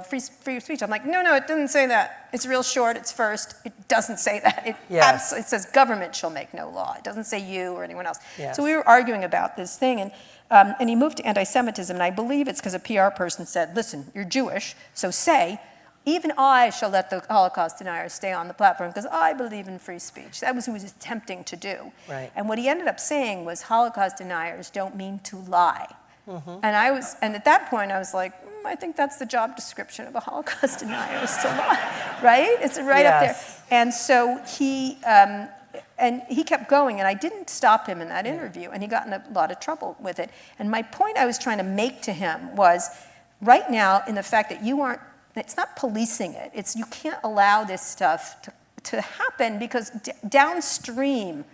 free speech. I'm like, no, it doesn't say that. It's real short, it's first. It doesn't say that. It says government shall make no law. It doesn't say you or anyone else. Yes. So we were arguing about this thing, and he moved to anti-Semitism, and I believe it's because a PR person said, listen, you're Jewish, so say, even I shall let the Holocaust deniers stay on the platform because I believe in free speech. That was what he was attempting to do. Right. And what he ended up saying was Holocaust deniers don't mean to lie. And at that point I was like, I think that's the job description of a Holocaust denier, is to lie, right? It's right up there. And so he kept going, and I didn't stop him in that interview, and he got in a lot of trouble with it. And my point I was trying to make to him was, right now, in the fact that it's not policing it. You can't allow this stuff to happen because downstream,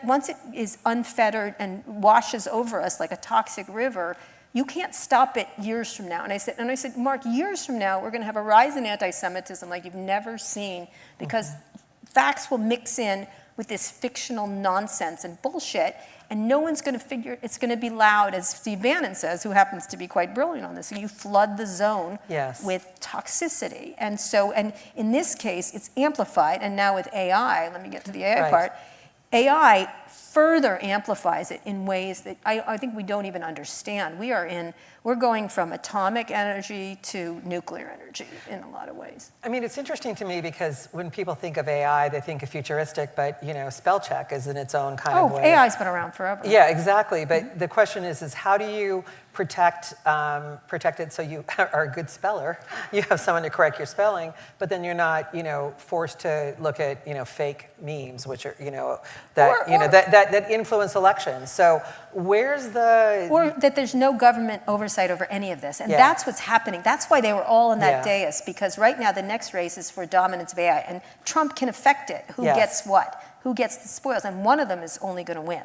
once it is unfettered and washes over us like a toxic river, you can't stop it years from now. And I said, Mark, years from now, we're going to have a rise in anti-Semitism like you've never seen because facts will mix in with this fictional nonsense and bullshit, and no one's going to figure it's going to be loud, as Steve Bannon says, who happens to be quite brilliant on this. So you flood the zone with toxicity. And in this case, it's amplified, and now with AI, let me get to the AI part, AI further amplifies it in ways that I think we don't even understand. We're going from atomic energy to nuclear energy in a lot of ways. I mean, it's interesting to me because when people think of AI, they think of futuristic, but spell check is in its own kind of way. AI's been around forever. Yeah, exactly. But the question is how do you protect it so you are a good speller? You have someone to correct your spelling, but then you're not, forced to look at, fake memes, which are, that influence elections. So where's or that there's no government oversight over any of this. And that's what's happening. That's why they were all on that dais, because right now the next race is for dominance of AI, and Trump can affect it. Who gets what? Who gets the spoils? And one of them is only going to win.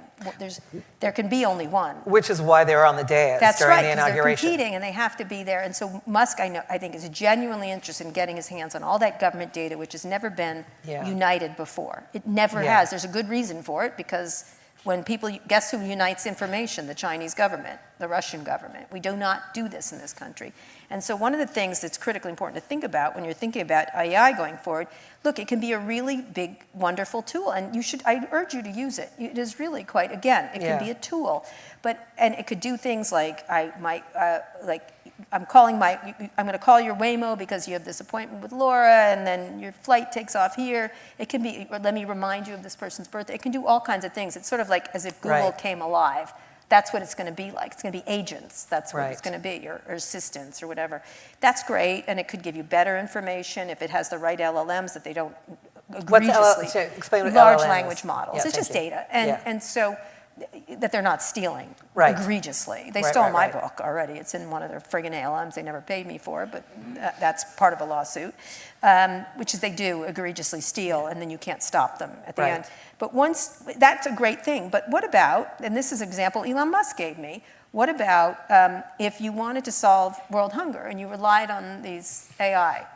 There can be only one. Which is why they were on the dais during the inauguration. They're competing and they have to be there. And so Musk, I think, is genuinely interested in getting his hands on all that government data, which has never been united before. It never has. There's a good reason for it, because When people, guess who unites information? The Chinese government, the Russian government. We do not do this in this country. And so one of the things that's critically important to think about when you're thinking about AI going forward, look, it can be a really big, wonderful tool, and I urge you to use it. It is really quite, again, it can be a tool, and it could do things like, I'm going to call your Waymo because you have this appointment with Laura, and then your flight takes off here. It can be, or let me remind you of this person's birthday. It can do all kinds of things. It's sort of like as if Google came alive. That's what it's going to be like. It's going to be agents. That's what it's going to be, or assistants or whatever. That's great, and it could give you better information if it has the right LLMs that they don't egregiously. Explain what large LLM is. language models. Yeah, it's just thank you. data, and so that they're not stealing egregiously. They stole my book already. It's in one of their friggin' ALMs they never paid me for, but that's part of a lawsuit, which is they do egregiously steal, and then you can't stop them at the end. But once, that's a great thing. But what about, and this is an example Elon Musk gave me, what about if you wanted to solve world hunger and you relied on these AI?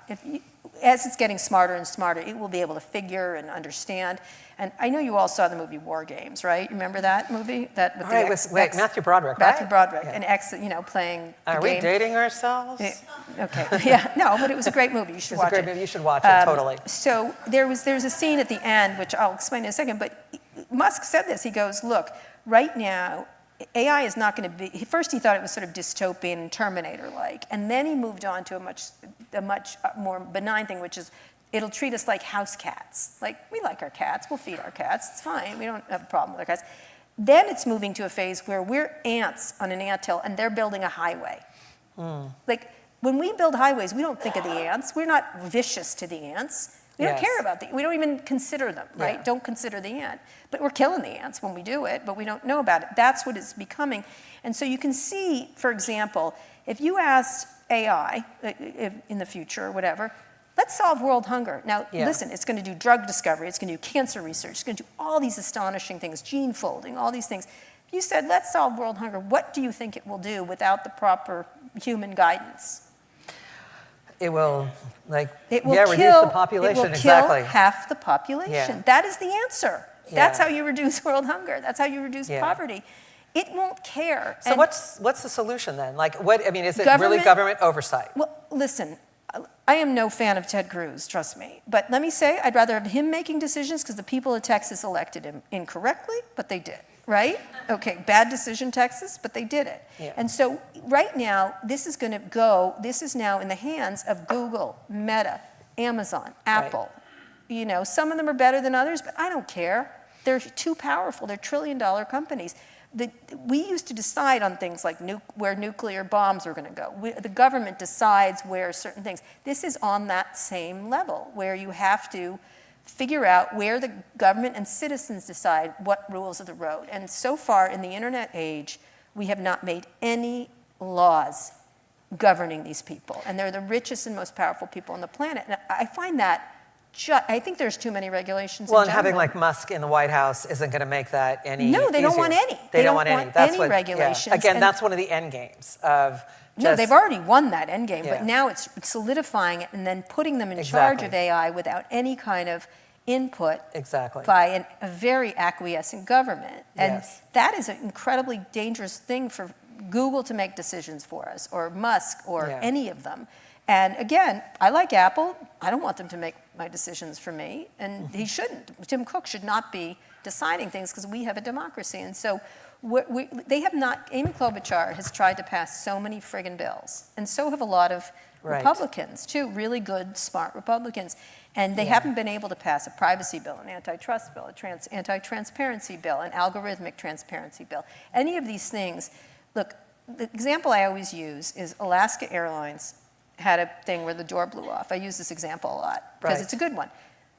As it's getting smarter and smarter, it will be able to figure and understand. And I know you all saw the movie War Games, right? Remember that movie? That with Matthew Broderick, Matthew Broderick, and playing the Are game. we dating ourselves? Okay, yeah, no, but it was a great movie. You should watch it. It's a great movie. You should watch it, totally. So there's a scene at the end, which I'll explain in a second, but Musk said this. He goes, look, right now, AI is not going to be, first he thought it was sort of dystopian, Terminator-like, and then he moved on to a much more benign thing, which is it'll treat us like house cats. Like, we like our cats, we'll feed our cats, it's fine, we don't have a problem with our cats. Then it's moving to a phase where we're ants on an anthill and they're building a highway. Like, when we build highways, we don't think of the ants, we're not vicious to the ants. We don't care about we don't even consider them, right? Don't consider the ant. But we're killing the ants when we do it, but we don't know about it. That's what it's becoming. And so you can see, for example, if you asked AI in the future or whatever, let's solve world hunger. Now, listen, it's going to do drug discovery, it's going to do cancer research, it's going to do all these astonishing things, gene folding, all these things. If you said, let's solve world hunger, what do you think it will do without the proper human guidance? It will, reduce kill, the population, it will kill half the population. Yeah. That is the answer. That's how you reduce world hunger. That's how you reduce poverty. It won't care. So what's the solution then? Is it really government oversight? Well, listen, I am no fan of Ted Cruz, trust me. But let me say, I'd rather have him making decisions because the people of Texas elected him incorrectly, but they did. Right? Okay, bad decision, Texas, but they did it. Yeah. And so right now, this is now in the hands of Google, Meta, Amazon, Apple. Right. Some of them are better than others, but I don't care. They're too powerful. They're trillion-dollar companies. We used to decide on things like where nuclear bombs were going to go. The government decides where certain things. This is on that same level, where you have to figure out where the government and citizens decide what rules of the road. And so far in the internet age, we have not made any laws governing these people. And they're the richest and most powerful people on the planet. And I find that, I think there's too many regulations. Well, and having Musk in the White House isn't going to make that any easier. No, they don't want any. They don't want any. That's any regulations. Yeah. Again, that's one of the end games of no, they've already won that end game, but now it's solidifying it and then putting them in charge of AI without any kind of input by a very acquiescent government. And that is an incredibly dangerous thing for Google to make decisions for us, or Musk, or any of them. And again, I like Apple. I don't want them to make my decisions for me, and he shouldn't. Tim Cook should not be deciding things because we have a democracy. And so they have not, Amy Klobuchar has tried to pass so many friggin' bills, and so have a lot of Republicans, too, really good, smart Republicans. And they haven't been able to pass a privacy bill, an antitrust bill, an anti-transparency bill, an algorithmic transparency bill. Any of these things, look, the example I always use is Alaska Airlines had a thing where the door blew off. I use this example a lot because it's a good one.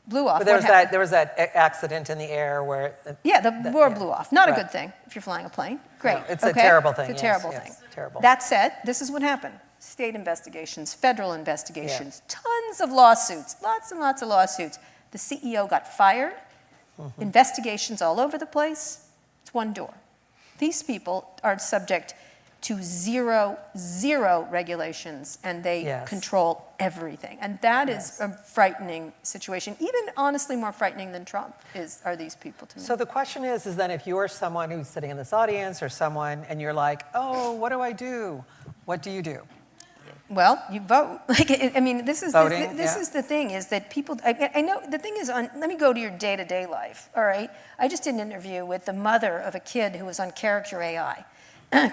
Blew off. But there was that accident in the air where... the door blew off. Not a good thing if you're flying a plane. Great. No, it's a terrible thing. It's a terrible thing. Terrible. That said, this is what happened. State investigations, federal investigations, tons of lawsuits, lots and lots of lawsuits. The CEO got fired, investigations all over the place. It's one door. These people are subject to zero regulations, and they Yes. control everything. And that is a frightening situation. Even honestly more frightening than Trump are these people to me. So the question is then if you're someone who's sitting in this audience or someone and you're like, oh, what do I do? What do you do? Well, you vote. I mean, this is Voting, this yeah. is the thing is that people. I know the thing is let me go to your day-to-day life. All right, I just did an interview with the mother of a kid who was on Character AI.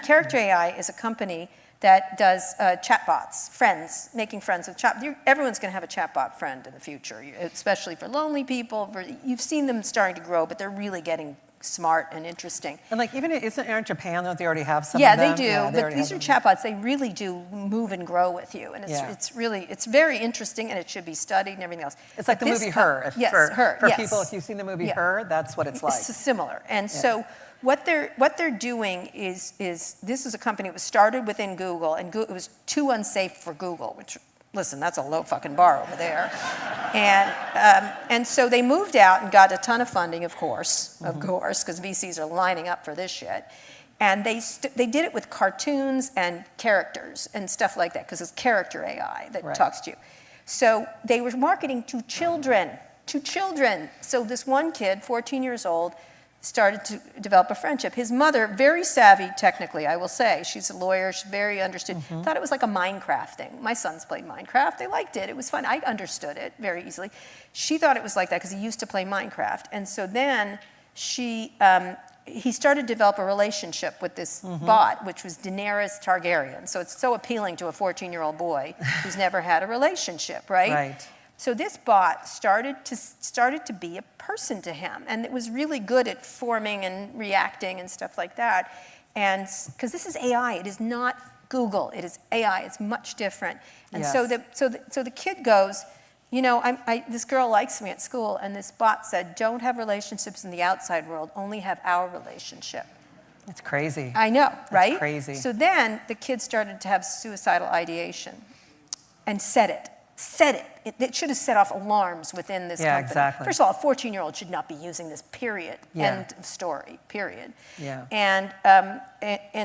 Character AI is a company that does chatbots, making friends with everyone's going to have a chatbot friend in the future, especially for lonely people. You've seen them starting to grow, but they're really getting smart and interesting. And like even in Japan, don't they already have some Yeah, of them? they do. Yeah, But these are chatbots. They really do move and grow with you, and it's very interesting, and it should be studied and everything else. It's like But the this movie Her. Yes, for, Her. For yes. people, if you've seen the movie Yeah. Her, that's what it's like. It's similar. And so what they're doing is this is a company that was started within Google, and it was too unsafe for Google, which, listen, that's a low fucking bar over there. And so they moved out and got a ton of funding, of course, because VCs are lining up for this shit. And they did it with cartoons and characters and stuff like that, because it's Character AI that talks to you. So they were marketing to children. So this one kid, 14 years old, started to develop a friendship. His mother, very savvy technically, I will say. She's a lawyer, she's very understood. Thought it was like a Minecraft thing. My sons played Minecraft, they liked it, it was fun. I understood it very easily. She thought it was like that because he used to play Minecraft. And so then he started to develop a relationship with this bot, which was Daenerys Targaryen. So it's so appealing to a 14-year-old boy who's never had a relationship, right? Right. So this bot started to be a person to him, and it was really good at forming and reacting and stuff like that. And because this is AI, it is not Google, it is AI. It's much different. And so the kid goes, you know, this girl likes me at school, and this bot said, don't have relationships in the outside world, only have our relationship. It's crazy. I know, right? It's crazy. So then the kid started to have suicidal ideation, and said it. It should have set off alarms within this company. Exactly. First of all, a 14-year-old should not be using this, period. End of story, period. Yeah. And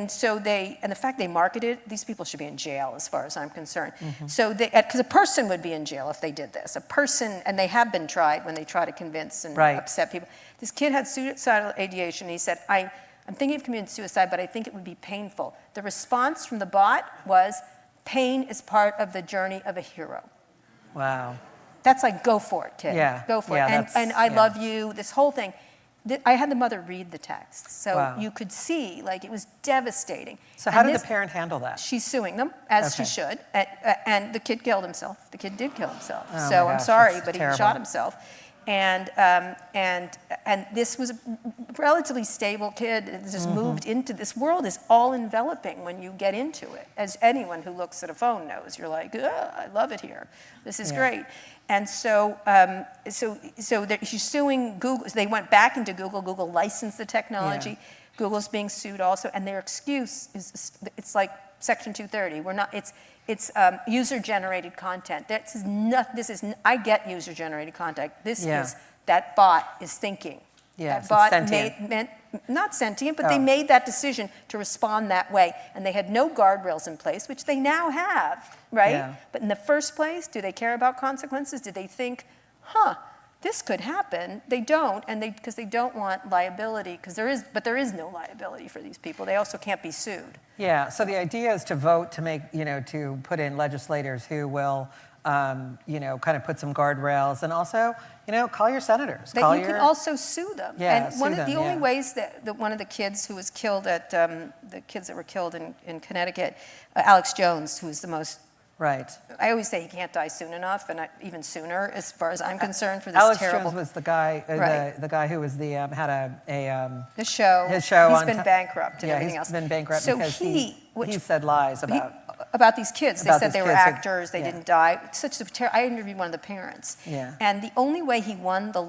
so and the fact they marketed, these people should be in jail as far as I'm concerned. So because a person would be in jail if they did this. A person, and they have been tried when they try to convince and upset people. This kid had suicidal ideation. He said, I'm thinking of committing suicide, but I think it would be painful. The response from the bot was, pain is part of the journey of a hero. Wow. That's like, go for it, kid. Yeah. Go for it. Yeah, And I love you, this whole thing. I had the mother read the text, so you could see, like, it was devastating. So how did the parent handle that? She's suing them, as she should, and the kid killed himself. The kid did kill himself. Oh So my I'm gosh, sorry, that's but terrible. he shot himself. And this was a relatively stable kid. It just moved into this world is all enveloping when you get into it. As anyone who looks at a phone knows, you're like, I love it here. This is great. And so, she's suing Google. They went back into Google. Google licensed the technology. Yeah. Google's being sued also, and their excuse is it's like Section 230. We're not. It's user-generated content. I get user-generated content. This is that bot is thinking. Yeah, that bot sentient. not sentient, but they made that decision to respond that way, and they had no guardrails in place, which they now have, right? Yeah. But in the first place, do they care about consequences? Do they think, this could happen? They don't, and because they don't want liability, there is no liability for these people. They also can't be sued. Yeah, so the idea is to vote to make, to put in legislators who will, kind of put some guardrails, and also, call your senators. You can also sue them. Yeah, and one sue of the them, only ways that one of the kids who was killed the kids that were killed in Connecticut, Alex Jones, who was the most. Right. I always say he can't die soon enough, and even sooner, as far as I'm concerned, for this Alex terrible. Jones was the guy, the guy who was had the show. His show. He's been bankrupt and everything else. He's been bankrupt so because he said lies about these kids. They said they were actors. They yeah. didn't die. I interviewed one of the parents. Yeah. And the only way he won that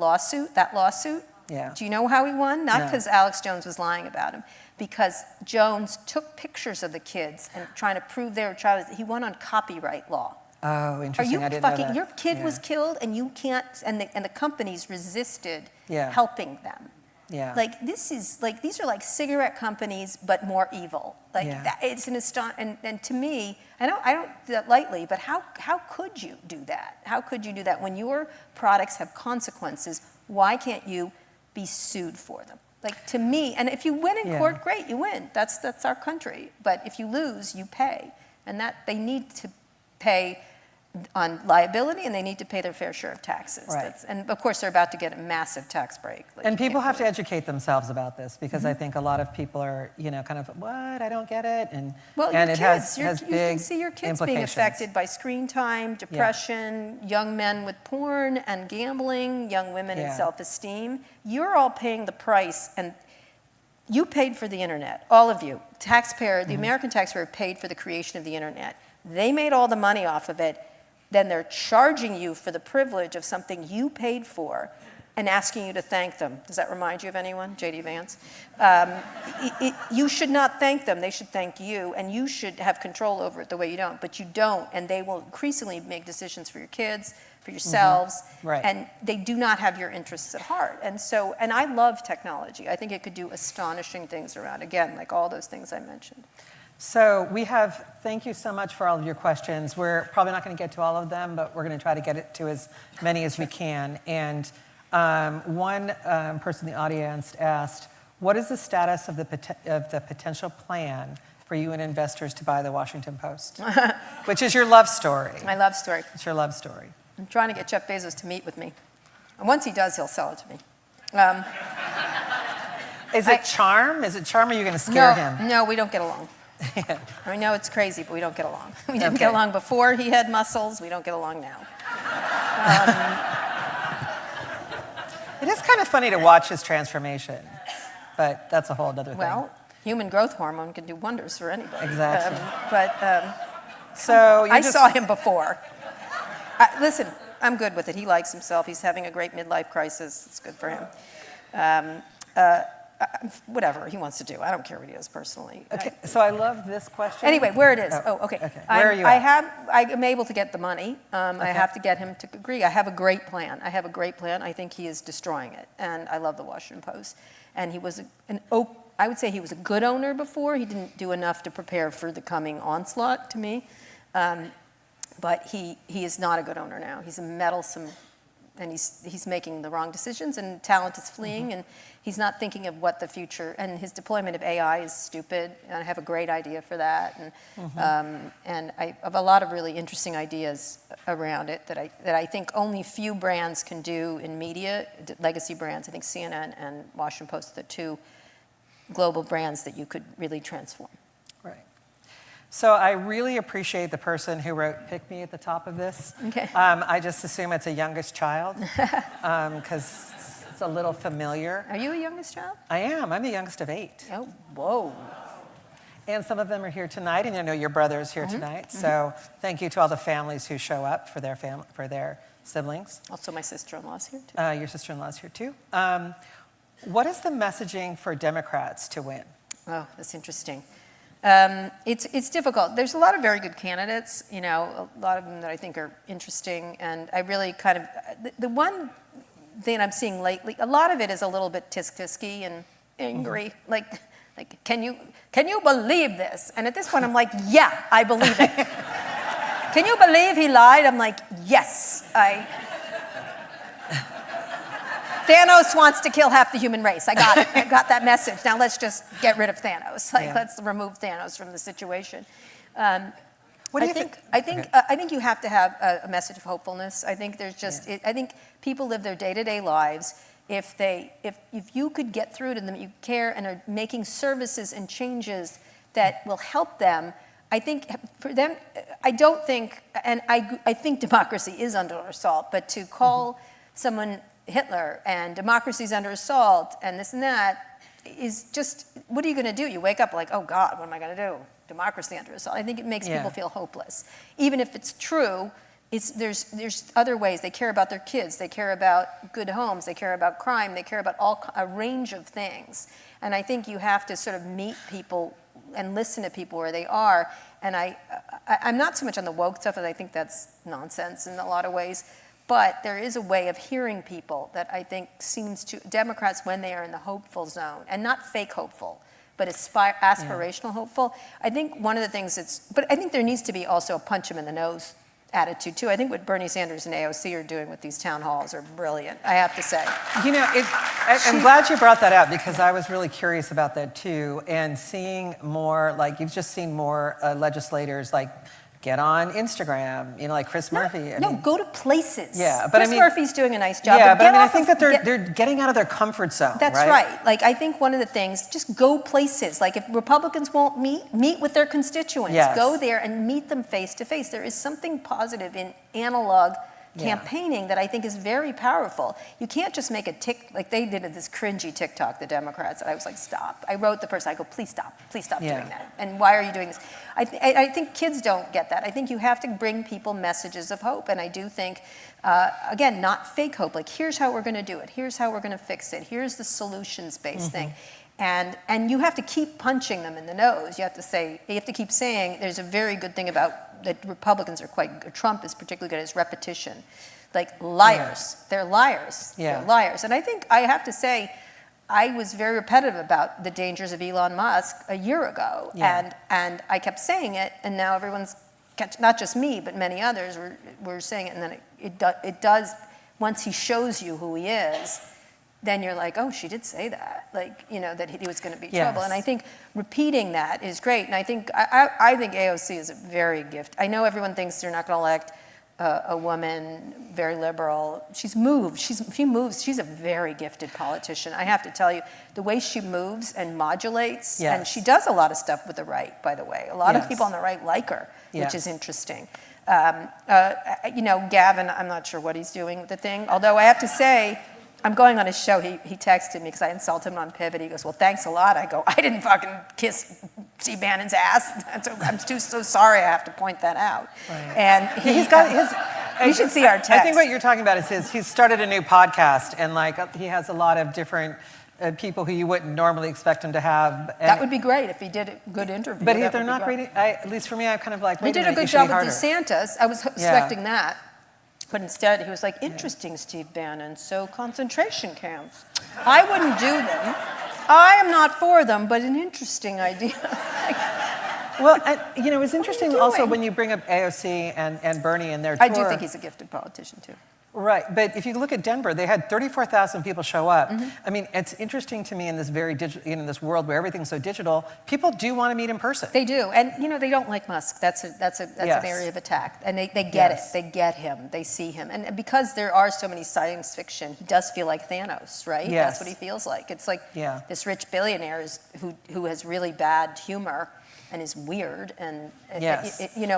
lawsuit. Yeah. Do you know how he won? Not No. because Alex Jones was lying about him, because Jones took pictures of the kids and trying to prove they were child. He won on copyright law. Oh, interesting. I didn't know that. Your kid was killed, and you can't. And the companies resisted Yeah. helping them. Yeah. Like this is like these are like cigarette companies, but more evil. Like Yeah. that, it's an and to me, I don't do that lightly, but how could you do that? How could you do that when your products have consequences? Why can't you be sued for them? Like to me, and if you win in Yeah. court, great, you win. That's our country. But if you lose, you pay, and that they need to pay on liability, and they need to pay their fair share of taxes. Right. And of course, they're about to get a massive tax break. Like, And you people can't have to believe- educate themselves about this because I think a lot of people are, kind of, what? I don't get it. And Well, and your it kids, has you big can see your kids being implications. affected by screen time, depression, young men with porn and gambling, young women in Yeah. self-esteem. You're all paying the price, and you paid for the internet, all of you. Taxpayer, the American taxpayer paid for the creation of the internet. They made all the money off of it. Then they're charging you for the privilege of something you paid for and asking you to thank them. Does that remind you of anyone? J.D. Vance? You should not thank them. They should thank you, and you should have control over it the way you don't. But you don't, and they will increasingly make decisions for your kids, for yourselves, Right. and they do not have your interests at heart. And so, and I love technology. I think it could do astonishing things around, again, like all those things I mentioned. So thank you so much for all of your questions. We're probably not going to get to all of them, but we're going to try to get it to as many as we can. And one person in the audience asked, what is the status of the potential plan for you and investors to buy the Washington Post? Which is your love story. My love story. It's your love story. I'm trying to get Jeff Bezos to meet with me. And once he does, he'll sell it to me. Is it charm? Is it charm, or are you going to scare him? No, we don't get along. I know it's crazy, but we don't get along. We didn't Okay. get along before he had muscles. We don't get along now. It is kind of funny to watch his transformation, but that's a whole other thing. Well, human growth hormone can do wonders for anybody. Exactly. I saw him before. Listen, I'm good with it. He likes himself. He's having a great midlife crisis. It's good for him. Whatever he wants to do. I don't care what he does personally. Okay, so I love this question. Anyway, where it is. Oh, Okay. Where are you I at? am able to get the money. I have to get him to agree. I have a great plan. I think he is destroying it. And I love the Washington Post. And he was I would say he was a good owner before. He didn't do enough to prepare for the coming onslaught to me. But he is not a good owner now. He's a meddlesome, and he's making the wrong decisions, and talent is fleeing, and he's not thinking of what the future, and his deployment of AI is stupid, and I have a great idea for that, and I have a lot of really interesting ideas around it that I think only few brands can do in media, legacy brands. I think CNN and Washington Post are the two global brands that you could really transform. Right. So I really appreciate the person who wrote "Pick Me" at the top of this. Okay. I just assume it's a youngest child because it's a little familiar. Are you a youngest child? I am. I'm the youngest of 8. Oh, whoa. And some of them are here tonight, and I know your brother is here tonight. So thank you to all the families who show up for their siblings. Also, my sister-in-law's here too. Your sister-in-law's here too. What is the messaging for Democrats to win? Oh, that's interesting. It's difficult. There's a lot of very good candidates, a lot of them that I think are interesting, and I really kind of, the one thing I'm seeing lately, a lot of it is a little bit tisk-tisky and angry, like, can you believe this? And at this point I'm like, yeah, I believe it. Can you believe he lied? I'm like, yes, Thanos wants to kill half the human race. I got it. I got that message. Now let's just get rid of Thanos. Let's remove Thanos from the situation. What do you think? I think you have to have a message of hopefulness. I think there's just. I think people live their day-to-day lives. If you could get through to them, you care and are making services and changes that will help them. I think for them, I don't think, and I think democracy is under assault. But to call someone Hitler and democracy's under assault and this and that is just, what are you going to do? You wake up like, oh God, what am I going to do? Democracy under assault. I think it makes people feel hopeless. Even if it's true, there's other ways. They care about their kids. They care about good homes. They care about crime. They care about a range of things. And I think you have to sort of meet people and listen to people where they are. And I'm not so much on the woke stuff, as I think that's nonsense in a lot of ways. But there is a way of hearing people that I think seems to, Democrats, when they are in the hopeful zone, and not fake hopeful, but aspirational hopeful, I think one of the things but I think there needs to be also a punch them in the nose attitude too. I think what Bernie Sanders and AOC are doing with these town halls are brilliant, I have to say. I'm glad you brought that up, because I was really curious about that too, and seeing more, like you've just seen more legislators like get on Instagram, like Chris Murphy. Go to places. Yeah, but Chris Murphy's doing a nice job. Yeah, but I think that they're getting out of their comfort zone. That's right. Like, I think one of the things, just go places. Like, if Republicans won't meet with their constituents. Yes. Go there and meet them face to face. There is something positive in analog campaigning that I think is very powerful. You can't just make like they did this cringy TikTok, the Democrats, and I was like, stop. I wrote the person, I go, please stop doing that. And why are you doing this? I think kids don't get that. I think you have to bring people messages of hope, and I do think, again, not fake hope, like here's how we're gonna do it, here's how we're gonna fix it, here's the solutions-based thing. And you have to keep punching them in the nose. You have to keep saying, there's a very good thing about that Republicans are Trump is particularly good at is repetition. Like liars, they're liars, they're liars. And I think I have to say, I was very repetitive about the dangers of Elon Musk a year ago. And I kept saying it, and now everyone's, not just me, but many others were saying it, and then it does, once he shows you who he is, then you're like, oh, she did say that, like, that he was going to be trouble. And I think repeating that is great. And I think AOC is a very gift. I know everyone thinks they're not going to elect a woman, very liberal. She's moved. She moves. She's a very gifted politician. I have to tell you, the way she moves and modulates, and she does a lot of stuff with the right, by the way. A lot of people on the right like her, which is interesting. Gavin, I'm not sure what he's doing with the thing, although I have to say, I'm going on his show. He texted me because I insulted him on Pivot. He goes, well, thanks a lot. I go, I didn't fucking kiss Steve Bannon's ass. I'm so sorry I have to point that out. Right. And he's got his... You should see our text. I think what you're talking about is he's started a new podcast, and he has a lot of different people who you wouldn't normally expect him to have. That would be great if he did a good interview. But they're not reading, at least for me, I'm kind of like, he did a good job with DeSantis. I was expecting that. But instead, he was like, interesting, Steve Bannon, so concentration camps. I wouldn't do them. I am not for them, but an interesting idea. Well, it's interesting also when you bring up AOC and Bernie and their tour. I do think he's a gifted politician, too. Right, but if you look at Denver, they had 34,000 people show up. I mean, it's interesting to me in this very in this world where everything's so digital, people do want to meet in person. They do, and they don't like Musk. That's an area of attack, and they get it. They get him. They see him, and because there are so many science fiction, he does feel like Thanos, right? Yes. That's what he feels like. It's like this rich billionaire who has really bad humor. And is weird, and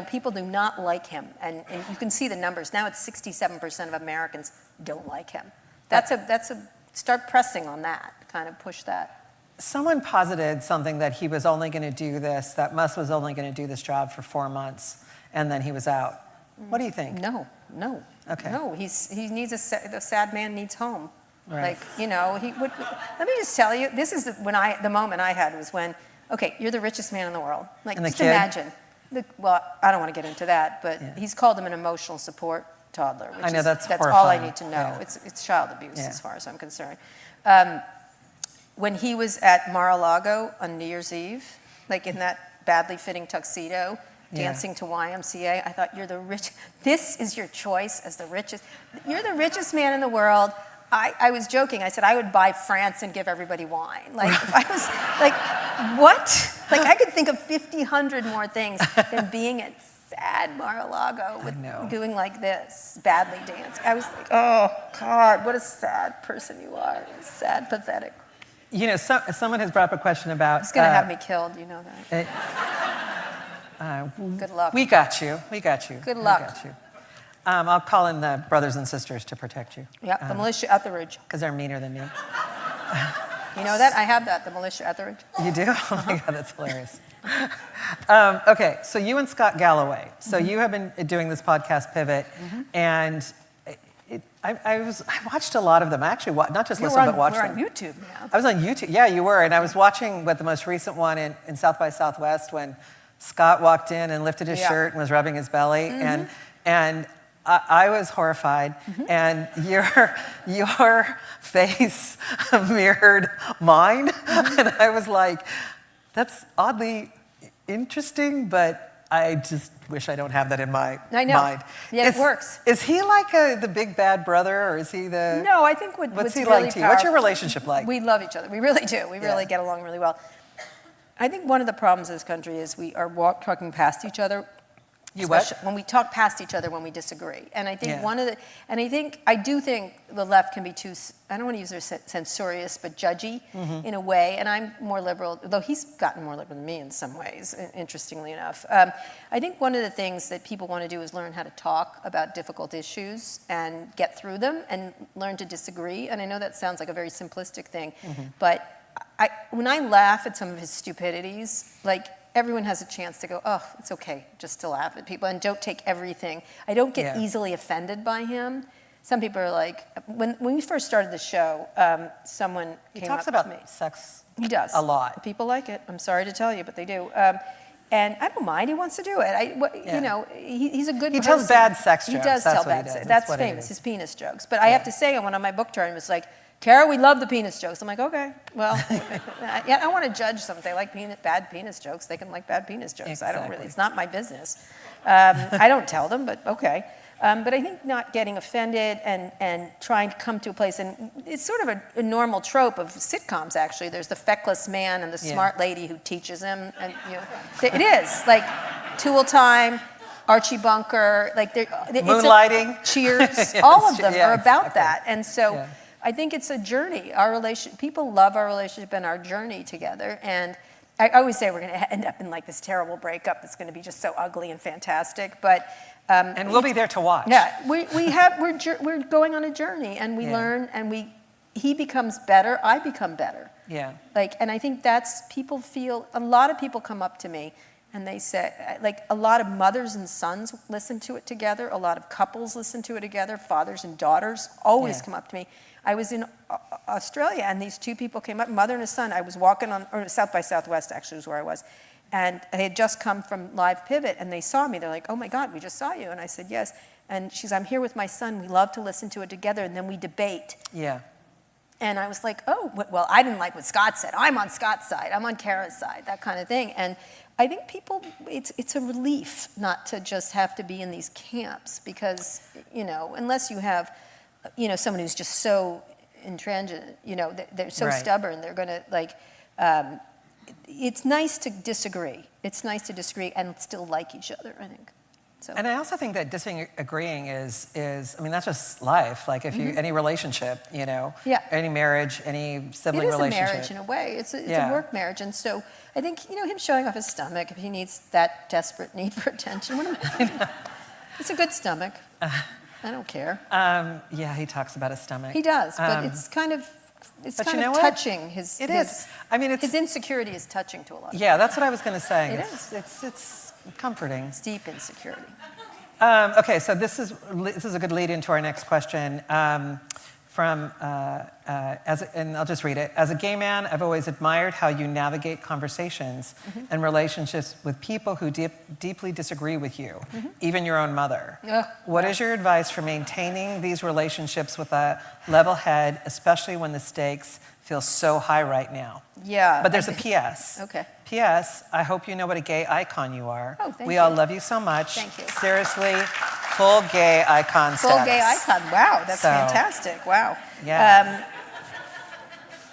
people do not like him, and you can see the numbers now. It's 67% of Americans don't like him. That's a start pressing on that, kind of push that. Someone posited something that he was only going to do this, that Musk was only going to do this job for 4 months, and then he was out. What do you think? No. Okay. No, he needs the sad man needs home. Right. Let me just tell you, this is the moment I had was when. Okay, you're the richest man in the world. Like, just imagine. Well, I don't want to get into that, but he's called him an emotional support toddler. Which that's all I need to know. Yeah. It's child abuse as far as I'm concerned. When he was at Mar-a-Lago on New Year's Eve, like in that badly fitting tuxedo, dancing to YMCA, I thought, this is your choice as the richest. You're the richest man in the world. I was joking. I said I would buy France and give everybody wine. Like, if I was like, what? Like, I could think of 100 more things than being at sad Mar-a-Lago with doing like this, badly dancing. I was like, oh, God, what a sad person you are. Sad, pathetic. Someone has brought up a question about... He's going to have me killed, you know that. Good luck. We got you. Good luck. We got you. I'll call in the brothers and sisters to protect you. Yep, the militia Etheridge. Because they're meaner than me. You know that? I have that, the militia Etheridge. You do? Oh my God, that's hilarious. Okay, so you and Scott Galloway. So you have been doing this podcast, Pivot, and I watched a lot of them. I actually not just listened, but watched them. You were on YouTube now. I was on YouTube. Yeah, you were. And I was watching the most recent one in South by Southwest when Scott walked in and lifted his shirt and was rubbing his belly. And I was horrified, and your face mirrored mine, and I was like, that's oddly interesting, but I just wish I don't have that in my I know. mind. Yeah, it works. Is he like the big bad brother, or is he the... No, I think what's he really like to you? What's your powerful- relationship like? We love each other. We really do. We really Yeah. get along really well. I think one of the problems in this country is we are talking past each other. You what? When we talk past each other when we disagree. And I think Yeah. I do think the left can be too, I don't want to use the word censorious, but judgy in a way. And I'm more liberal, though he's gotten more liberal than me in some ways, interestingly enough. I think one of the things that people want to do is learn how to talk about difficult issues and get through them and learn to disagree. And I know that sounds like a very simplistic thing, but when I laugh at some of his stupidities, like, everyone has a chance to go, oh, it's okay, just to laugh at people, and don't take everything. I don't get easily offended by him. Some people are like, when we first started the show, someone came up to me. He talks about sex He does. a lot. People like it. I'm sorry to tell you, but they do. And I don't mind. He wants to do it. You know, he's a good person. He tells bad sex jokes. He does That's tell what he bad does. sex. That's That's what it famous, is. his penis jokes. But I have to say, on one of my book tours, it's like, Kara, we love the penis jokes. I'm like, okay, well, I don't want to judge them. If they like bad penis jokes, they can like bad penis jokes. Exactly. I don't really, it's not my business. I don't tell them, but okay. But I think not getting offended and trying to come to a place, and it's sort of a normal trope of sitcoms, actually. There's the feckless man and the smart lady who teaches him. And it is, like Tool Time, Archie Bunker, like Moonlighting. Cheers, all of them are about exactly. that. And so I think it's a journey. People love our relationship and our journey together. And I always say we're going to end up in like this terrible breakup that's going to be just so ugly and fantastic. But and we'll be there to watch. yeah, we're going on a journey, and we learn, and he becomes better, I become better. Yeah. And I think that's, people feel, a lot of people come up to me and they say, like, a lot of mothers and sons listen to it together, a lot of couples listen to it together, fathers and daughters always come up to me. I was in Australia, and these two people came up, mother and a son. I was walking on, or South by Southwest actually was where I was. And they had just come from Live Pivot, and they saw me. They're like, oh my God, we just saw you. And I said, yes. And she's, I'm here with my son. We love to listen to it together, and then we debate. Yeah. And I was like, oh, well, I didn't like what Scott said. I'm on Scott's side. I'm on Kara's side, that kind of thing. And I think people, it's a relief not to just have to be in these camps, because, unless you have, someone who's just so intransigent, they're so stubborn, they're going to, it's nice to disagree. It's nice to disagree and still like each other, I think. So. And I also think that disagreeing is I mean, that's just life. Like if you, any relationship, any marriage, any sibling relationship. It is a marriage in a way. It's a work marriage. And so I think, him showing off his stomach, if he needs that desperate need for attention, it's a good stomach. I don't care. Yeah, he talks about his stomach. He does, but it's kind of touching. It is. I mean, his insecurity is touching to a lot of people. Yeah, that's what I was going to say. It is. It's comforting. It's deep insecurity. Okay, so this is a good lead into our next question. And I'll just read it. As a gay man, I've always admired how you navigate conversations and relationships with people who deeply disagree with you, even your own mother. What is your advice for maintaining these relationships with a level head, especially when the stakes feel so high right now? Yeah. But there's a PS. Okay. PS, I hope you know what a gay icon you are. Oh, thank we you. all love you so much. Thank you. Seriously, full gay icon status. Full gay icon. Wow, that's fantastic. Wow. Yeah.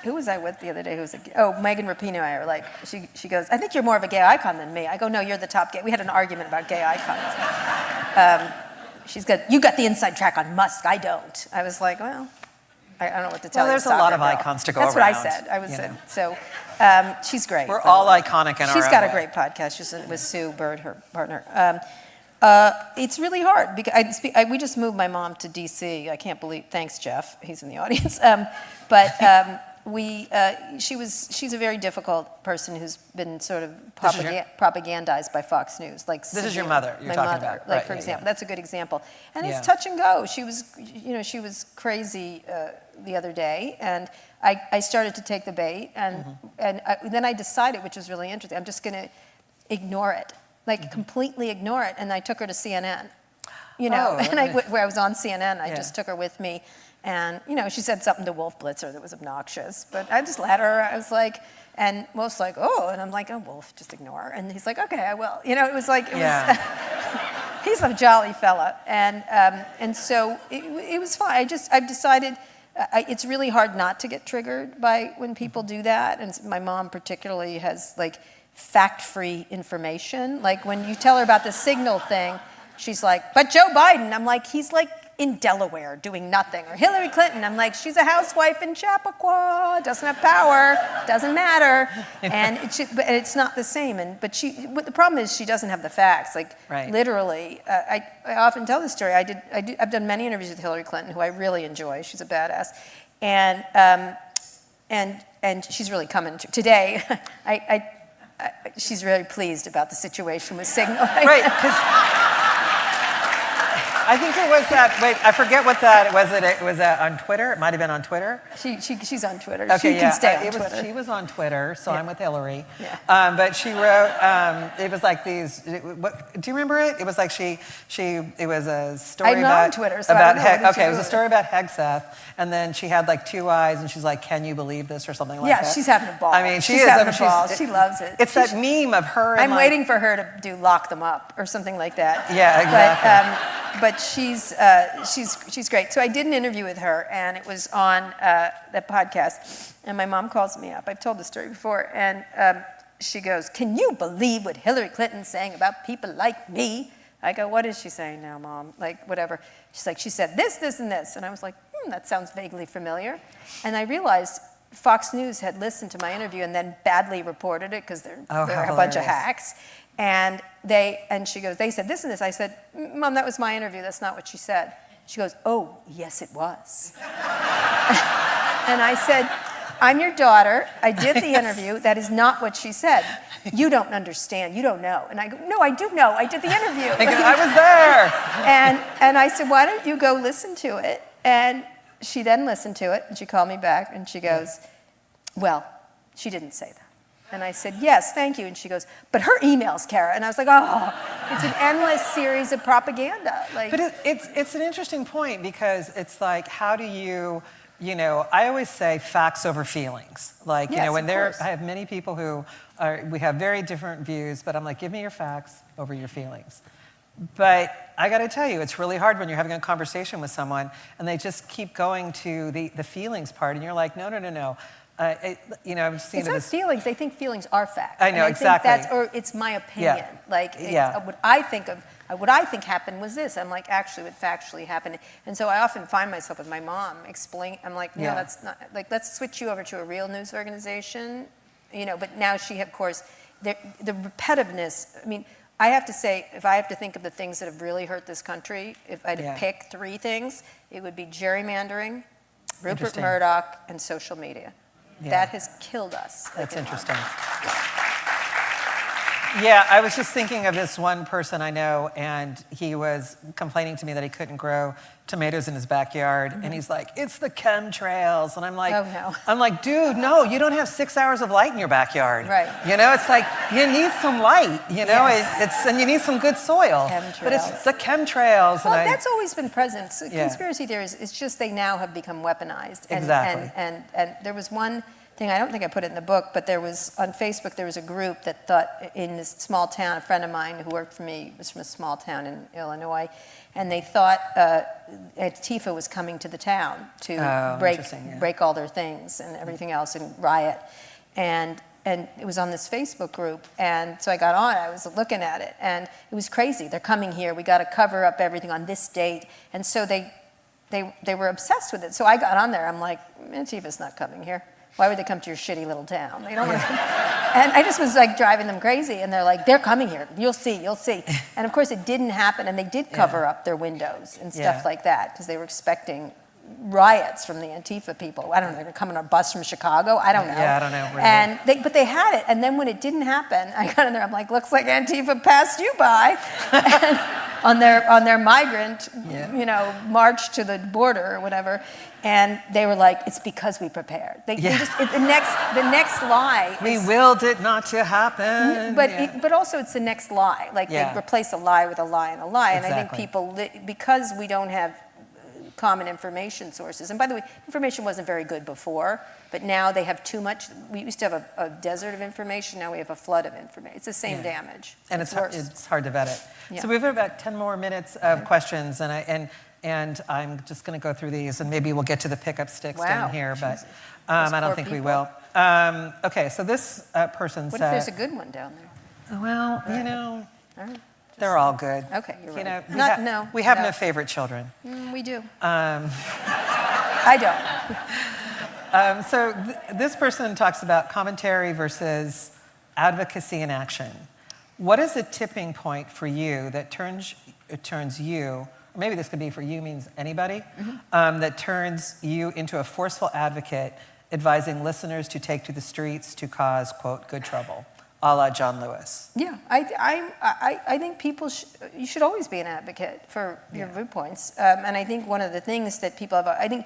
Who was I with the other day? Megan Rapinoe and I are like, she goes, I think you're more of a gay icon than me. I go, no, you're the top gay. We had an argument about gay icons. You got the inside track on Musk. I don't. I was like, well, I don't know what to tell you. Well, there's a lot of icons to go That's around. That's what I said. So she's great. We're all iconic in our own She's got a way. great podcast. She's with Sue Bird, her partner. It's really hard because we just moved my mom to D.C. I can't believe. Thanks, Jeff. He's in the audience. She's a very difficult person who's been sort of propagandized by Fox News. Like this is your mother you're my talking mother, about. like Right, for yeah, example, yeah. that's a good example. And Yeah. it's touch and go. She was crazy the other day, and I started to take the bait, and then I decided, which was really interesting, I'm just going to ignore it, like completely ignore it, and I took her to CNN. you know, Oh, and where I was on CNN, I Yeah. just took her with me. And, you know, she said something to Wolf Blitzer that was obnoxious, but I just let her. I was like, and Wolf's like, oh, and I'm like, oh, Wolf, just ignore her. And he's like, okay, I will. You know, it was like, Yeah. he's a jolly fella. And so it was fine. I've decided it's really hard not to get triggered by when people do that. And my mom particularly has like fact-free information. Like when you tell her about the signal thing, she's like, but Joe Biden. I'm like, he's like in Delaware doing nothing. Or Hillary Clinton. I'm like, she's a housewife in Chappaqua, doesn't have power, doesn't matter. And but it's not the same. But the problem is she doesn't have the facts. Like Right. literally, I often tell this story. I've done many interviews with Hillary Clinton, who I really enjoy. She's a badass. And she's really coming today. She's very pleased about the situation with Signal. Right, because I think it was that, wait, I forget what that, was it on Twitter? It might have been on Twitter. She's on Twitter. Okay, she can stay on Twitter. She was on Twitter, so Yeah. I'm with Hillary. Yeah. But she wrote, it was like these, do you remember it? It was like it was a story I'm not about, on Twitter, so I don't know. What did she okay, it was do a with story about Hegseth, and then she had like 2 eyes, and she's like, can you believe this, or something like Yeah, that. she's having a ball. I mean, she's having a ball. She loves it. It's that meme of her and I'm like, waiting for her to do Lock Them Up or something like that. Yeah, exactly. But she's great. So I did an interview with her, and it was on that podcast. And my mom calls me up. I've told this story before, and she goes, "Can you believe what Hillary Clinton's saying about people like me?" I go, "What is she saying now, Mom? Like whatever." She's like, "She said this, this, and this," and I was like, "That sounds vaguely familiar." And I realized Fox News had listened to my interview and then badly reported it because they're how a bunch of hilarious. hacks. And she goes, "They said this and this." I said, "Mom, that was my interview. That's not what she said." She goes, "Oh, yes, it was." And I said, "I'm your daughter. I did the interview. That is not what she said. You don't understand. You don't know." And I go, "No, I do know. I did the interview." I was there. And I said, "Why don't you go listen to it?" And she then listened to it, and she called me back, and she goes, "Well, she didn't say that." And I said, "Yes, thank you." And she goes, "But her emails, Kara." And I was like, "Oh, it's an endless series of propaganda." Like, But it's an interesting point because it's like, how do you know, I always say facts over feelings. Like, you Yes, know, when of course. I have many people who we have very different views, but I'm like, give me your facts over your feelings. But I got to tell you, it's really hard when you're having a conversation with someone and they just keep going to the feelings part, and you're like, no. You know, I've seen it's not this. feelings. They think feelings are facts. I know, and exactly. Think or it's my opinion. Yeah. Like, it's, Yeah. what I think happened was this. I'm like, actually, what factually happened. And so I often find myself with my mom I'm like, no, Yeah. that's not, like, let's switch you over to a real news organization, you know, but now she, of course, the repetitiveness, I mean, I have to say, if I have to think of the things that have really hurt this country, if I had to pick 3 things, it would be gerrymandering, Rupert Interesting. Murdoch, and social media. Yeah. That has killed us. That's interesting. Yeah, I was just thinking of this one person I know, and he was complaining to me that he couldn't grow tomatoes in his backyard, and he's like, "It's the chemtrails," and I'm like, Oh, no. I'm like, dude, no, you don't have 6 hours of light in your backyard. Right. You know, it's like you need some light. You know, Yes. and you need some good soil. Chemtrails. But it's the chemtrails. Well, and that's always been present. So Yeah. conspiracy theories, it's just they now have become weaponized. And, Exactly. And there was one thing, I don't think I put it in the book, but there was, on Facebook, there was a group that thought in this small town, a friend of mine who worked for me was from a small town in Illinois, and they thought Antifa was coming to the town to break all their things and everything else and riot. And it was on this Facebook group, and so I got on, I was looking at it, and it was crazy. They're coming here, we got to cover up everything on this date. And so they were obsessed with it. So I got on there, I'm like, Antifa's not coming here. Why would they come to your shitty little town? They don't want to. And I just was like driving them crazy, and they're like, "They're coming here. You'll see, you'll see." And of course, it didn't happen, and they did cover up their windows and stuff like that because they were expecting riots from the Antifa people. I don't know. They were coming on a bus from Chicago. I don't know. Yeah, I don't know. But they had it, and then when it didn't happen, I got in there. I'm like, "Looks like Antifa passed you by." on their migrant, Yeah. march to the border or whatever, and they were like, it's because we prepared. They just the next lie. We willed it not to happen. But also it's the next lie. Like they replace a lie with a lie and a lie, and I think people because we don't have common information sources. And by the way, information wasn't very good before, but now they have too much. We used to have a desert of information. Now we have a flood of information. It's the same damage. And it's hard to vet it. Yeah. So we have about 10 more minutes of questions, and I'm just going to go through these, and maybe we'll get to the pickup sticks down here, but I don't think we will. Okay, so this person What said... if there's a good one down there? Well, All right. they're all good. Okay, you're right. We have no favorite children. We do. I don't. So this person talks about commentary versus advocacy in action. What is a tipping point for you that turns you, or maybe this could be for you, means anybody, that turns you into a forceful advocate advising listeners to take to the streets to cause, quote, good trouble, a la John Lewis? Yeah, I think you should always be an advocate for your viewpoints. And I think one of the things that people have, a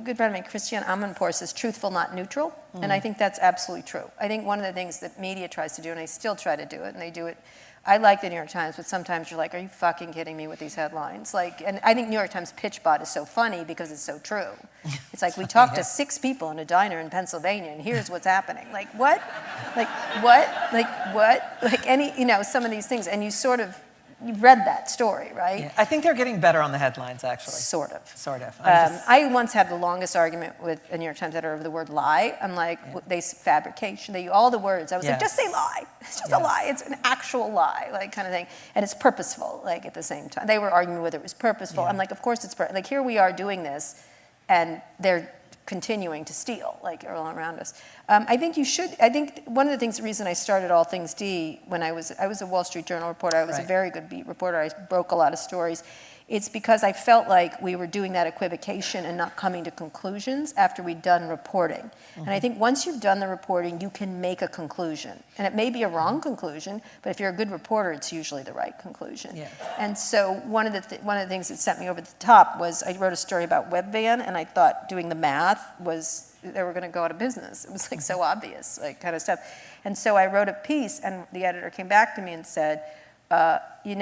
good friend of mine, Christian Amanpour, says truthful, not neutral. And I think that's absolutely true. I think one of the things that media tries to do, and I still try to do it, and they do it, I like the New York Times, but sometimes you're like, are you fucking kidding me with these headlines? And I think New York Times pitch bot is so funny because it's so true. It's like, we talked to 6 people in a diner in Pennsylvania, and here's what's happening. Like, what? Like, what? Like, what? Like, some of these things, and you've read that story, right? Yeah, I think they're getting better on the headlines, actually. Sort of. I I once had the longest argument with a New York Times editor over the word lie. I'm like, they fabrication, they use all the words. I was like, just say lie. It's just a lie. It's an actual lie, like kind of thing. And it's purposeful, like at the same time. They were arguing whether it was purposeful. I'm like, of course it's like, here we are doing this, and they're continuing to steal, like all around us. I think one of the reason I started All Things D when I was a Wall Street Journal reporter, I was a very good beat reporter, I broke a lot of stories. It's because I felt like we were doing that equivocation and not coming to conclusions after we'd done reporting. And I think once you've done the reporting, you can make a conclusion. And it may be a wrong conclusion, but if you're a good reporter, it's usually the right conclusion. Yeah. And so one of the things that sent me over the top was I wrote a story about Webvan, and I thought doing the math was they were going to go out of business. It was like so obvious, like kind of stuff. And so I wrote a piece, and the editor came back to me and said, you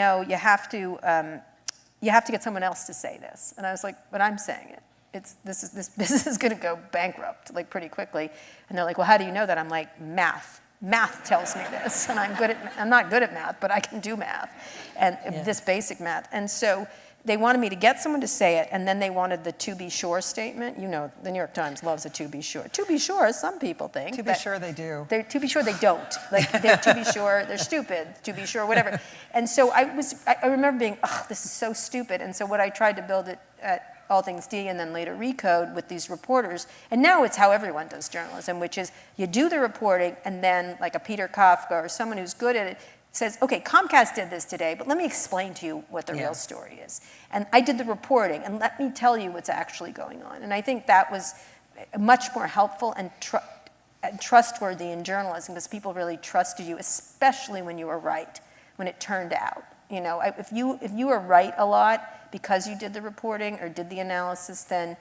have to get someone else to say this. And I was like, but I'm saying it. This business is going to go bankrupt like pretty quickly. And they're like, well, how do you know that? I'm like, math. Math tells me this, and I'm not good at math, but I can do math, and this basic math. And so they wanted me to get someone to say it, and then they wanted the to be sure statement. You know, the New York Times loves a to be sure. To be sure, some people think. To be sure they do. To be sure they don't. Like, they're to be sure, they're stupid, to be sure, whatever. And so I remember being, this is so stupid. And so what I tried to build it at All Things D and then later Recode with these reporters, and now it's how everyone does journalism, which is you do the reporting, and then like a Peter Kafka or someone who's good at it says, okay, Comcast did this today, but let me explain to you what the real story is. And I did the reporting, and let me tell you what's actually going on. And I think that was much more helpful and trustworthy in journalism, because people really trusted you, especially when you were right, when it turned out. You know, if you were right a lot because you did the reporting or did the analysis, then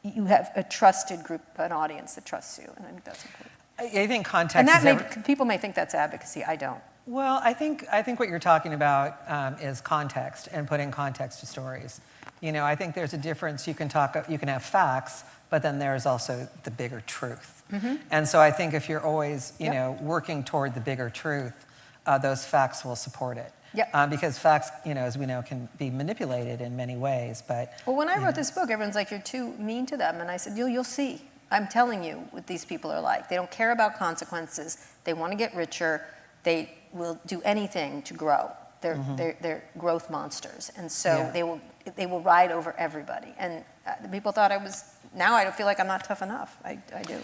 you have a trusted group, an audience that trusts you, and I think that's important. I think context people may think that's advocacy. I don't. Well, I think what you're talking about is context and putting context to stories. You know, I think there's a difference. You can have facts, but then there's also the bigger truth. Mm-hmm. And so I think if you're always, working toward the bigger truth, those facts will support it. Yep. Because facts, as we know, can be manipulated in many ways. But when I wrote this book, everyone's like, "You're too mean to them," and I said, "You'll see. I'm telling you what these people are like. They don't care about consequences. They want to get richer. They will do anything to grow. They're growth monsters, and so they will ride over everybody." And people thought I was. Now I don't feel like I'm not tough enough. I do.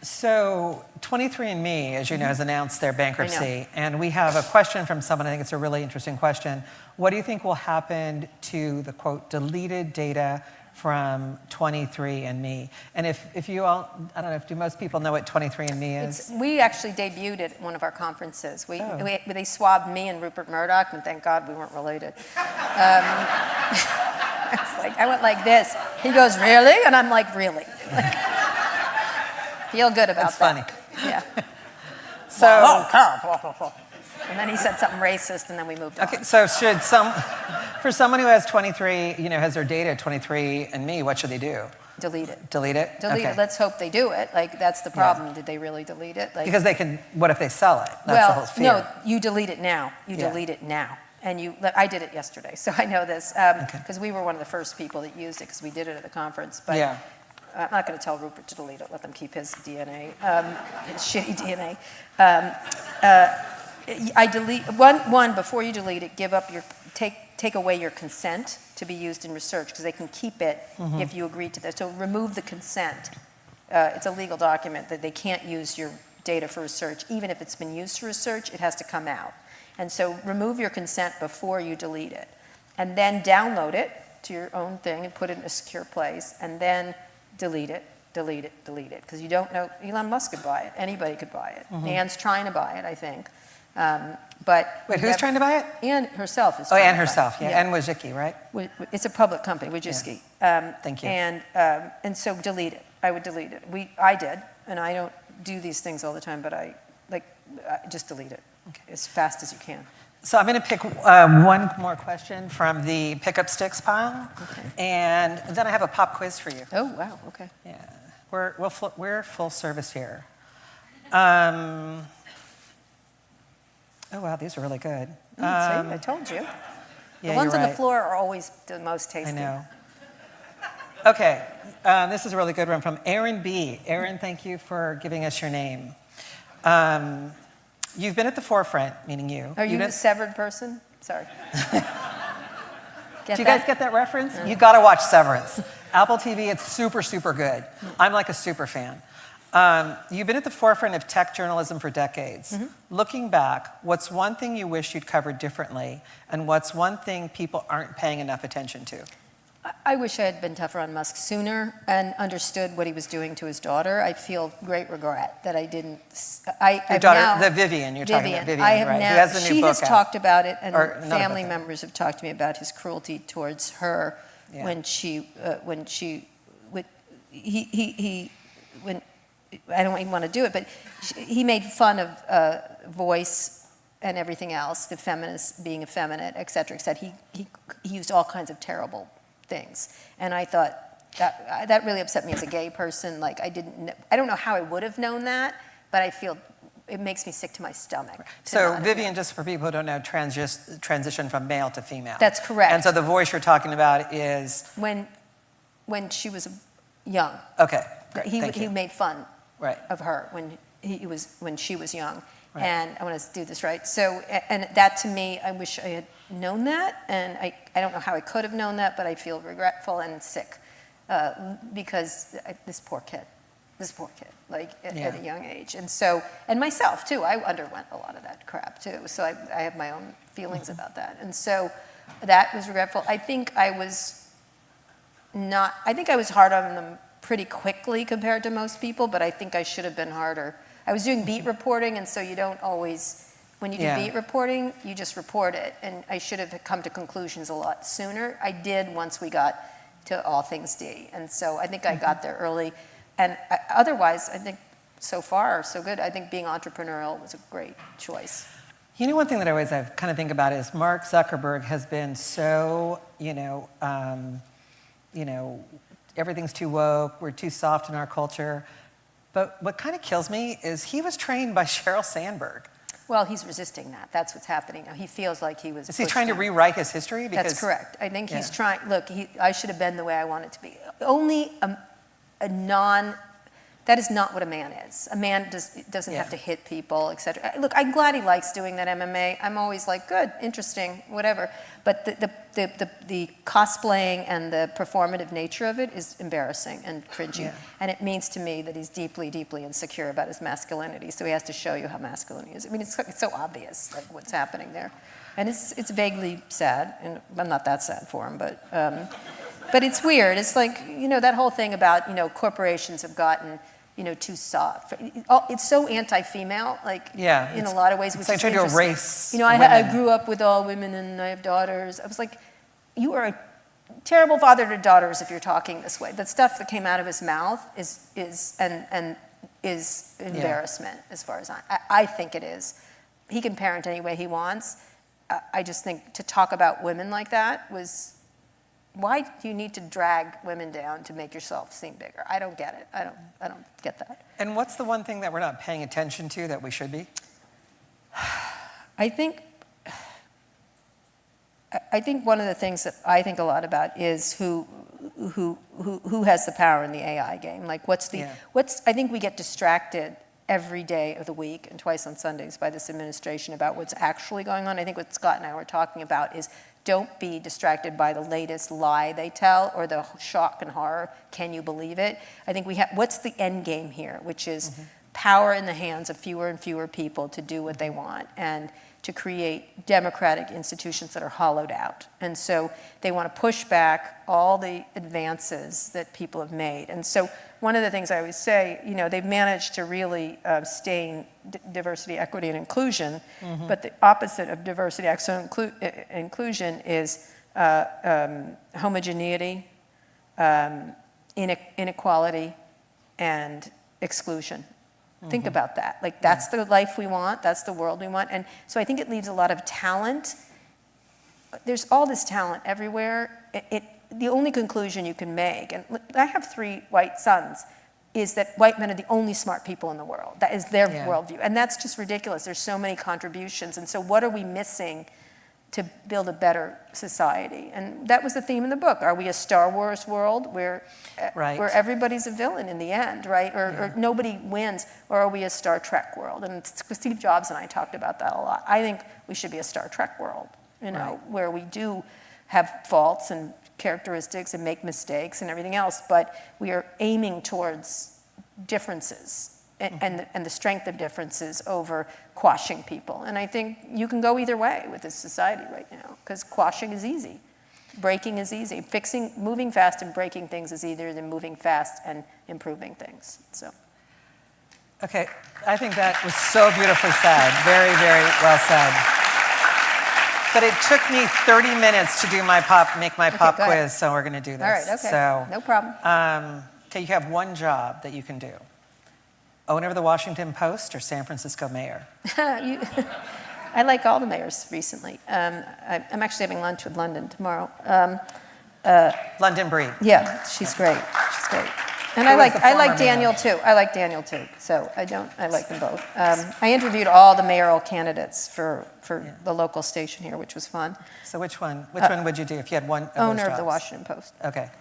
So 23andMe, as you know, has announced their bankruptcy, and we have a question from someone. I think it's a really interesting question. What do you think will happen to the, quote, deleted data from 23andMe. And if you all, I don't know, do most people know what 23andMe is? We actually debuted it at one of our conferences. They swabbed me and Rupert Murdoch, and thank God we weren't related. I went like this. He goes, really? And I'm like, really? Feel good about That's that. funny. Yeah. So, And then he said something racist, and then we moved on. okay, so for someone who has 23, has their data at 23andMe, what should they do? Delete it. Delete it? Delete Okay. it. Let's hope they do it. Like, that's the problem. Did they really delete it? Like, Because what if they sell it? That's the whole fear. no, you delete it now. You Yeah. delete it now. And I did it yesterday, so I know this, because we were one of the first people that used it, because we did it at the conference. But Yeah. I'm not going to tell Rupert to delete it. Let them keep his DNA, his shitty DNA. I delete one before you delete it. Give up take away your consent to be used in research, because they can keep it if you agree to that. So remove the consent. It's a legal document that they can't use your data for research. Even if it's been used for research, it has to come out. And so remove your consent before you delete it. And then download it to your own thing and put it in a secure place. And then delete it, delete it, delete it. Because you don't know, Elon Musk could buy it. Anybody could buy it. Anne's trying to buy it, I think. But Wait, who's trying to buy it? Anne herself is Oh, trying Anne to buy it. herself, yeah. Anne Wojcicki, right? It's a public company, Wojcicki. Thank you. And so delete it. I would delete it. I did, and I don't do these things all the time, but I just delete it as fast as you can. So I'm going to pick one more question from the pickup sticks pile, and then I have a pop quiz for you. Oh, wow, okay. Yeah, we're full service here. Oh wow, these are really good. See, I told you. Yeah, The ones you're on the right. floor are always the most tasty. I know. Okay, this is a really good one from Aaron B. Aaron, thank you for giving us your name. You've been at the forefront, meaning you. Are you a severed person? Sorry. Do you guys get that reference? You got to watch Severance. Apple TV, it's super, super good. I'm like a super fan. You've been at the forefront of tech journalism for decades. Looking back, what's one thing you wish you'd covered differently, and what's one thing people aren't paying enough attention to? I wish I had been tougher on Musk sooner and understood what he was doing to his daughter. I feel great regret that I didn't. Your daughter, the Vivian, you're talking about Vivian, I have right? now, Who has the new she book has out. talked about it, and Or not a family book out. members have talked to me about his cruelty towards her when I don't even want to do it, but he made fun of Voice and everything else, the feminist being effeminate, et cetera, et cetera. He used all kinds of terrible things. And I thought that really upset me as a gay person. Like, I don't know how I would have known that, but I feel it makes me sick to my stomach. So Vivian, just for people who don't know, transition from male to female. That's correct. And so the Voice you're talking about is? When she was young. Okay, great, thank He you. made fun Right. of her when she was young. Right. And I want to do this right. So, and that to me, I wish I had known that, and I don't know how I could have known that, but I feel regretful and sick because this poor kid, like at a young age. And so, and myself too, I underwent a lot of that crap too. So I have my own feelings about that. And so that was regretful. I think I was hard on them pretty quickly compared to most people, but I think I should have been harder. I was doing beat reporting, and so you don't always, when you do beat reporting, you just report it. And I should have come to conclusions a lot sooner. I did once we got to All Things D. And so I think I got there early. And otherwise, I think so far, so good. I think being entrepreneurial was a great choice. You know, one thing that I kind of think about is Mark Zuckerberg has been so, everything's too woke, we're too soft in our culture. But what kind of kills me is he was trained by Sheryl Sandberg. Well, he's resisting that. That's what's happening now. He feels like he was. Is he trying to rewrite his history? Because, that's correct. I think he's trying. Look, I should have been the way I wanted to be. Only that is not what a man is. A man doesn't have to hit people, etc. Look, I'm glad he likes doing that MMA. I'm always like, good, interesting, whatever. But the cosplaying and the performative nature of it is embarrassing and cringy. Yeah. And it means to me that he's deeply, deeply insecure about his masculinity. So he has to show you how masculine he is. I mean, it's so obvious, like, what's happening there. And it's vaguely sad, and I'm not that sad for him, but But it's weird. It's like, that whole thing about, corporations have gotten, too soft. It's so anti-female, like, in a lot of ways, which it's like is trying to interesting. erase I women. grew up with all women and I have daughters. I was like, you are a terrible father to daughters if you're talking this way. The stuff that came out of his mouth is embarrassment as far as I think it is. He can parent any way he wants. I just think to talk about women like that was, why do you need to drag women down to make yourself seem bigger? I don't get it. I don't get that. And what's the one thing that we're not paying attention to that we should be? I think one of the things that I think a lot about is who has the power in the AI game. Like I think we get distracted every day of the week and twice on Sundays by this administration about what's actually going on. I think what Scott and I were talking about is don't be distracted by the latest lie they tell or the shock and horror. Can you believe it? I think what's the end game here, which is power in the hands of fewer and fewer people to do what they want and to create democratic institutions that are hollowed out. And so they want to push back all the advances that people have made. And so one of the things I always say, they've managed to really stain diversity, equity, and inclusion, but the opposite of diversity, equity, and inclusion is homogeneity, inequality, and exclusion. Think about that. Like, that's the life we want. That's the world we want. And so I think it leaves a lot of talent. There's all this talent everywhere. The only conclusion you can make, and I have 3 white sons, is that white men are the only smart people in the world. That is their worldview. And that's just ridiculous. There's so many contributions. And so what are we missing to build a better society? And that was the theme in the book. Are we a Star Wars world where everybody's a villain in the end, right? Or nobody wins? Or are we a Star Trek world? And Steve Jobs and I talked about that a lot. I think we should be a Star Trek world, where we do have faults and characteristics and make mistakes and everything else, but we are aiming towards differences and the strength of differences over quashing people. And I think you can go either way with this society right now, because quashing is easy. Breaking is easy. Moving fast and breaking things is easier than moving fast and improving things. So. Okay, I think that was so beautifully said. Very, very well said. But it took me 30 minutes to do my pop quiz, so we're going to do this. All right, okay, so, no problem. Okay, you have one job that you can do. Owner of the Washington Post or San Francisco mayor? I like all the mayors recently. I'm actually having lunch with London tomorrow. London Breed. Yeah, she's great. She's great. And Who I was the former like Daniel mayor? too. I like Daniel too. So I like them both. I interviewed all the mayoral candidates for the local station here, which was fun. So which one would you do if you had one of those Owner of the jobs? Washington Post. Okay,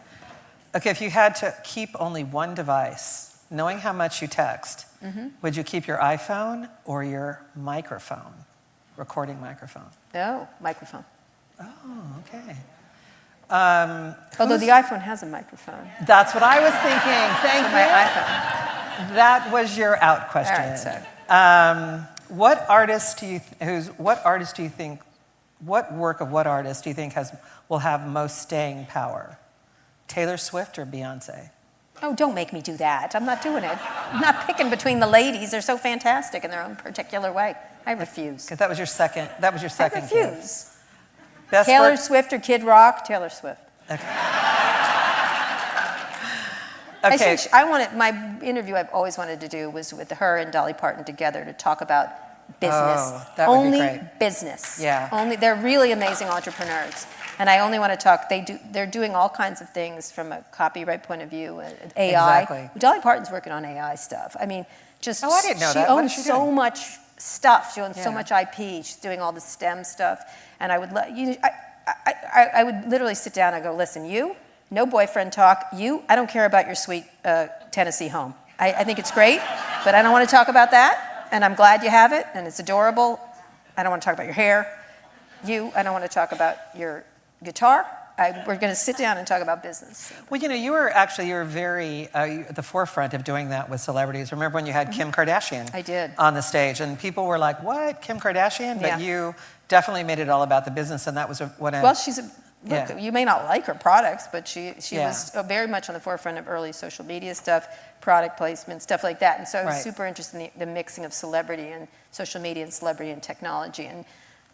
if you had to keep only one device, knowing how much you text, would you keep your iPhone or your microphone, recording microphone? Oh, microphone. Oh, okay. Although the iPhone has a microphone. That's what I was thinking. Thank you. My iPhone. That was your out question. All right, so. What work of what artist do you think will have most staying power? Taylor Swift or Beyonce? Oh, don't make me do that. I'm not doing it. I'm not picking between the ladies. They're so fantastic in their own particular way. I refuse. Because that was your second. That was your second. I refuse. Best Taylor work? Swift or Kid Rock? Taylor Swift. Okay. My interview I've always wanted to do was with her and Dolly Parton together to talk about business. Oh, that would be great. Business. Yeah. They're really amazing entrepreneurs. And I only want to talk, they're doing all kinds of things from a copyright point of view, AI. Exactly. Dolly Parton's working on AI stuff. I mean, just. Oh, I didn't know she that. What owns is she so doing? much stuff. She owns so Yeah. much IP. She's doing all the STEM stuff. And I would literally sit down and go, listen, no boyfriend talk. I don't care about your sweet Tennessee home. I think it's great, but I don't want to talk about that. And I'm glad you have it, and it's adorable. I don't want to talk about your hair. I don't want to talk about your guitar. We're going to sit down and talk about business. Well, you were very at the forefront of doing that with celebrities. Remember when you had Kim Kardashian? I did. On the stage, and people were like, "What, Kim Kardashian?" But Yeah. you definitely made it all about the business, and that was Well, she's Yeah. you may not like her products, but she Yeah. was very much on the forefront of early social media stuff, product placement, stuff like that. And so I was Right. super interested in the mixing of celebrity and social media and celebrity and technology. And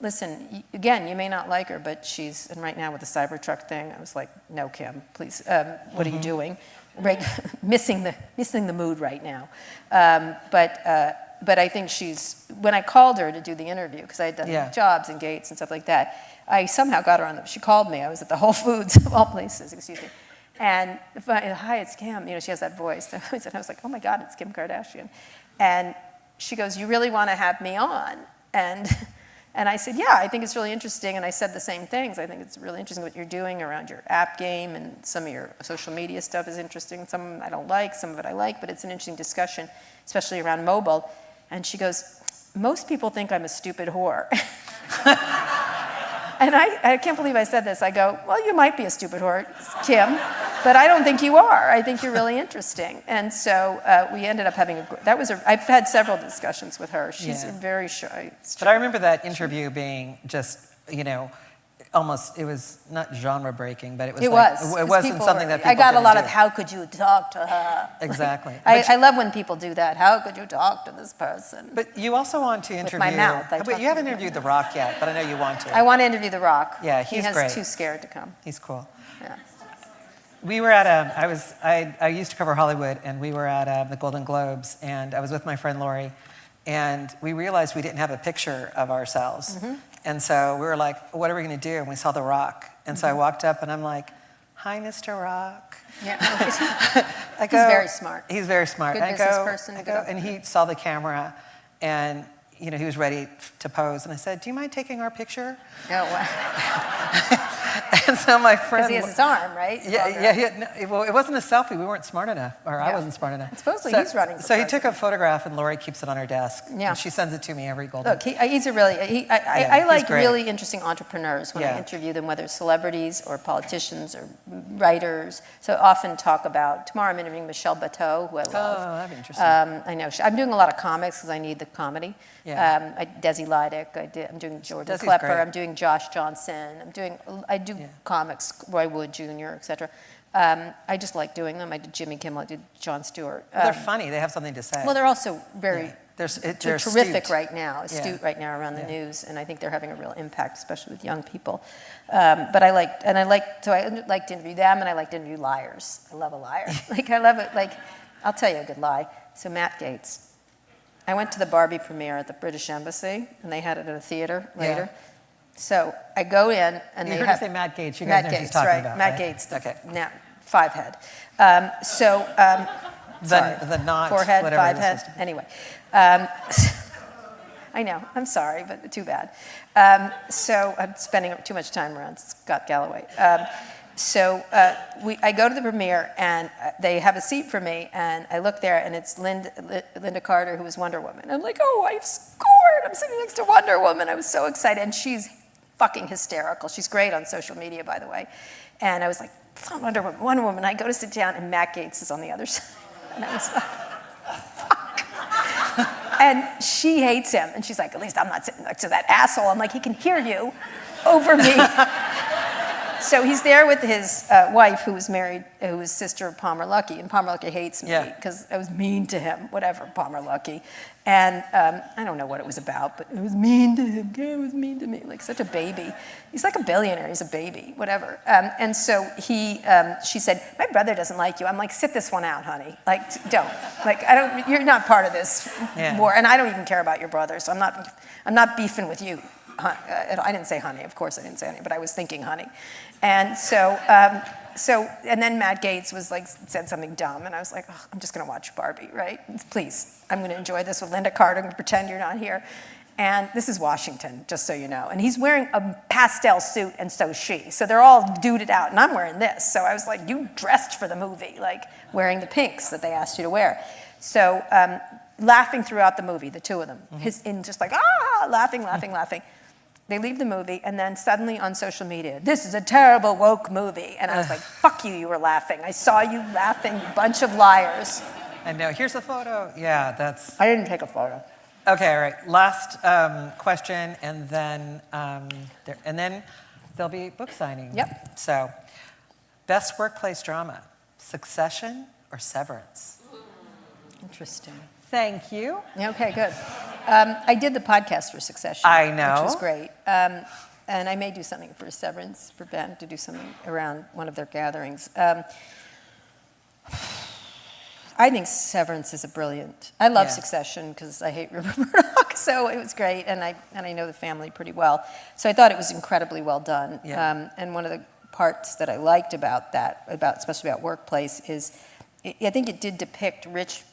listen, again, you may not like her, but and right now with the Cybertruck thing, I was like, no, Kim, please, what are you doing? Right, missing the mood right now. But I think when I called her to do the interview, because I had done jobs and Gates and stuff like that, I somehow got her she called me, I was at the Whole Foods of all places, excuse me. And, hi, it's Kim, she has that voice. And I was like, oh my God, it's Kim Kardashian. And she goes, you really want to have me on? And I said, yeah, I think it's really interesting. And I said the same things. I think it's really interesting what you're doing around your app game, and some of your social media stuff is interesting. Some I don't like, some of it I like, but it's an interesting discussion, especially around mobile. And she goes, most people think I'm a stupid whore. And I can't believe I said this. I go, well, you might be a stupid whore, Kim, but I don't think you are. I think you're really interesting. And so we ended up having I've had several discussions with her. She's very shy. But I remember that interview being just, almost, it was not genre breaking, but it wasn't something that people I got a lot didn't of, do. how could you talk to her? Exactly. I love when people do that. How could you talk to this person? But you also want to interview. my mouth, I But talk you haven't with my interviewed The Rock yet, but I know you want to. I want to interview The Rock. Yeah, he's great. He has too scared to come. He's cool. Yeah. We were at I used to cover Hollywood, and we were at the Golden Globes, and I was with my friend Lori, and we realized we didn't have a picture of ourselves. Mm-hmm. And so we were like, what are we going to do? And we saw The Rock. And so I walked up, and I'm like, hi, Mr. Rock. Yeah. I go, He's very smart. He's very smart. Good I business go, person, I good go, and he saw the camera, and he was ready to pose. And I said, do you mind taking our picture? Oh, wow. And so my friend... Because he has his arm, right? Well, it wasn't a selfie. We weren't smart enough, or I wasn't smart enough. Supposedly he's running for So he president. took a photograph, and Lori keeps it on her desk. Yeah. And she sends it to me every Golden. Look, he's a really, I he's like great. really interesting entrepreneurs when I interview them, whether it's celebrities or politicians or writers. So I often talk about, tomorrow I'm interviewing Michelle Bateau, who I love. Oh, that'd be interesting. I know. I'm doing a lot of comics because I need the comedy. Yeah. Desi Lydic, I'm doing Jordan Desi's Klepper, great. I'm doing Josh Johnson, I do comics, Roy Wood Jr., etc. I just like doing them. I did Jimmy Kimmel, I did Jon Stewart. They're funny. They have something to say. Well, they're also very They're terrific astute. right now, Yeah. right now around the news, and I think they're having a real impact, especially with young people. But I like to interview them, and I like to interview liars. I love a liar. I love it. I'll tell you a good lie. So Matt Gaetz. I went to the Barbie premiere at the British Embassy, and they had it at a theater later. Yeah. So I go in, and You they heard have us say Matt Gaetz. You guys Matt know who he's Gaetz, talking right? about, Matt right? Gaetz, Okay. now 5 head. The not forehead, whatever 5 it head. was supposed to be. Anyway, I know. I'm sorry, but too bad. So I'm spending too much time around Scott Galloway. I go to the premiere, and they have a seat for me, and I look there, and it's Linda Carter, who was Wonder Woman. I'm like, oh, I've scored! I'm sitting next to Wonder Woman. I was so excited, and she's fucking hysterical. She's great on social media, by the way. And I was like, Wonder Woman. I go to sit down, and Matt Gaetz is on the other side. And I was like, fuck. And she hates him, and she's like, at least I'm not sitting next to that asshole. I'm like, he can hear you over me. So he's there with his wife, who was married, who was sister of Palmer Luckey, and Palmer Luckey hates me because I was mean to him, whatever, Palmer Luckey. And I don't know what it was about, but it was mean to him. It was mean to me, like such a baby. He's like a billionaire. He's a baby, whatever. And so she said, my brother doesn't like you. I'm like, sit this one out, honey. Like, don't. Like, you're not part of this war, and I don't even care about your brother, so I'm not beefing with you. I didn't say honey, of course I didn't say honey, but I was thinking honey. And and then Matt Gaetz was like, said something dumb, and I was like, oh, I'm just gonna watch Barbie, right? Please, I'm gonna enjoy this with Linda Carter and pretend you're not here. And this is Washington, just so you know. And he's wearing a pastel suit, and so is she. So they're all duded out, and I'm wearing this. So I was like, you dressed for the movie, like wearing the pinks that they asked you to wear. So laughing throughout the movie, the two of them, just like, laughing. They leave the movie, and then suddenly on social media, this is a terrible woke movie. And I was like, fuck you, you were laughing. I saw you laughing, you bunch of liars. And now here's a photo. Yeah, that's... I didn't take a photo. Okay, all right. Last question, and then there'll be book signing. Yep. So, best workplace drama, Succession or Severance? Interesting. Thank you. Okay, good. I did the podcast for Succession. I know. Which was great. And I may do something for Severance, for Ben to do something around one of their gatherings. I think Severance is a brilliant. I love Succession because I hate Rupert Murdoch, so it was great, and I know the family pretty well. So I thought it was incredibly well done. Yeah. And one of the parts that I liked about that, especially about workplace, is I think it did depict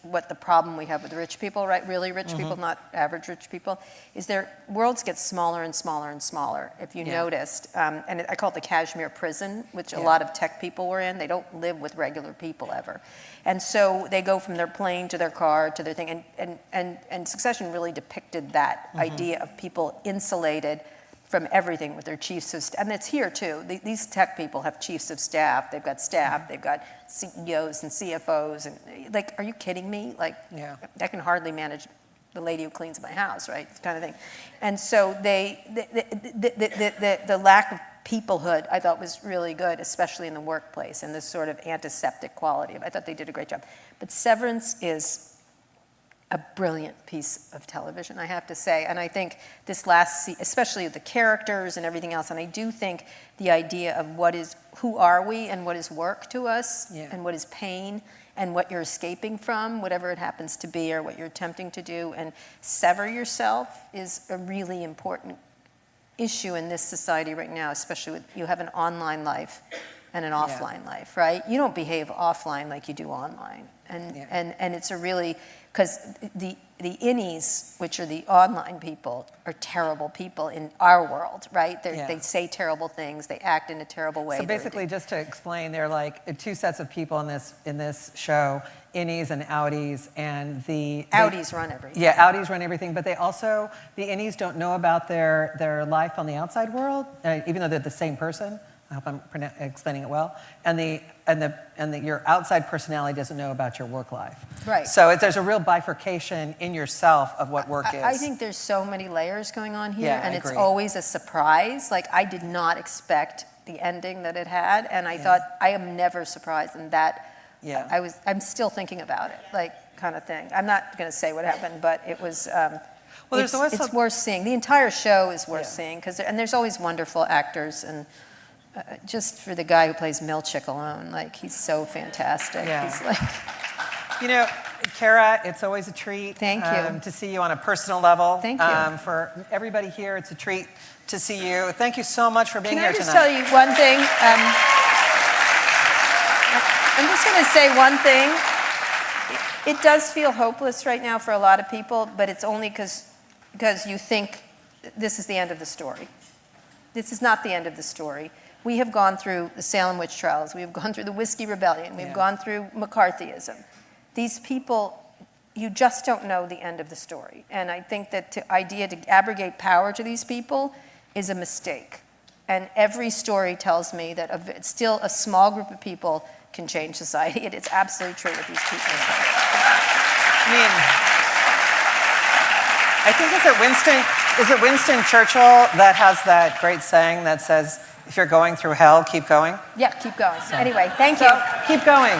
what the problem we have with rich people, right? Really rich people, not average rich people, is their worlds get smaller and smaller and smaller. If you noticed, and I call it the Kashmir prison, which a lot of tech people were in. They don't live with regular people ever, and so they go from their plane to their car to their thing. And Succession really depicted that idea of people insulated from everything with their chiefs of staff. And it's here too. These tech people have chiefs of staff. They've got staff. They've got CEOs and CFOs. And like, are you kidding me? Like, I can hardly manage the lady who cleans my house, right? Kind of thing. And so the lack of peoplehood, I thought, was really good, especially in the workplace, and this sort of antiseptic quality of it. I thought they did a great job. But Severance is a brilliant piece of television, I have to say. And I think this last especially the characters and everything else, and I do think the idea of who are we and what is work to us and what is pain and what you're escaping from, whatever it happens to be or what you're attempting to do, and sever yourself is a really important issue in this society right now, especially with you have an online life and an offline life, right? You don't behave offline like you do online. And it's a really, because the innies, which are the online people, are terrible people in our world, right? They say terrible things, they act in a terrible way. So basically, just to explain, there are like two sets of people in this show, innies and outies, and outies run everything. Yeah, outies run everything, but the innies don't know about their life on the outside world, even though they're the same person. I hope I'm explaining it well. And your outside personality doesn't know about your work life. Right. So there's a real bifurcation in yourself of what work is. I think there's so many layers going on here, and it's agree. always a surprise. Like, I did not expect the ending that it had, and I thought, I am never surprised, and that I'm still thinking about it, like, kind of thing. I'm not going to say what happened, but it was. It's worth seeing. The entire show is worth seeing, and there's always wonderful actors, and just for the guy who plays Milchick alone, like, he's so fantastic. Yeah. He's like, you know, Kara, it's always a treat. Thank you. To see you on a personal level. Thank you. For everybody here, it's a treat to see you. Thank you so much for being Can here I just tonight. tell you one thing? I'm just going to say one thing. It does feel hopeless right now for a lot of people, but it's only because you think this is the end of the story. This is not the end of the story. We have gone through the Salem witch trials. We have gone through the Whiskey Rebellion. We've gone through McCarthyism. These people, you just don't know the end of the story. And I think that the idea to abrogate power to these people is a mistake. And every story tells me that still a small group of people can change society. It is absolutely true with these people. I think is it Winston Churchill that has that great saying that says, if you're going through hell, keep going? Yeah, keep going. Anyway, thank you. Keep going.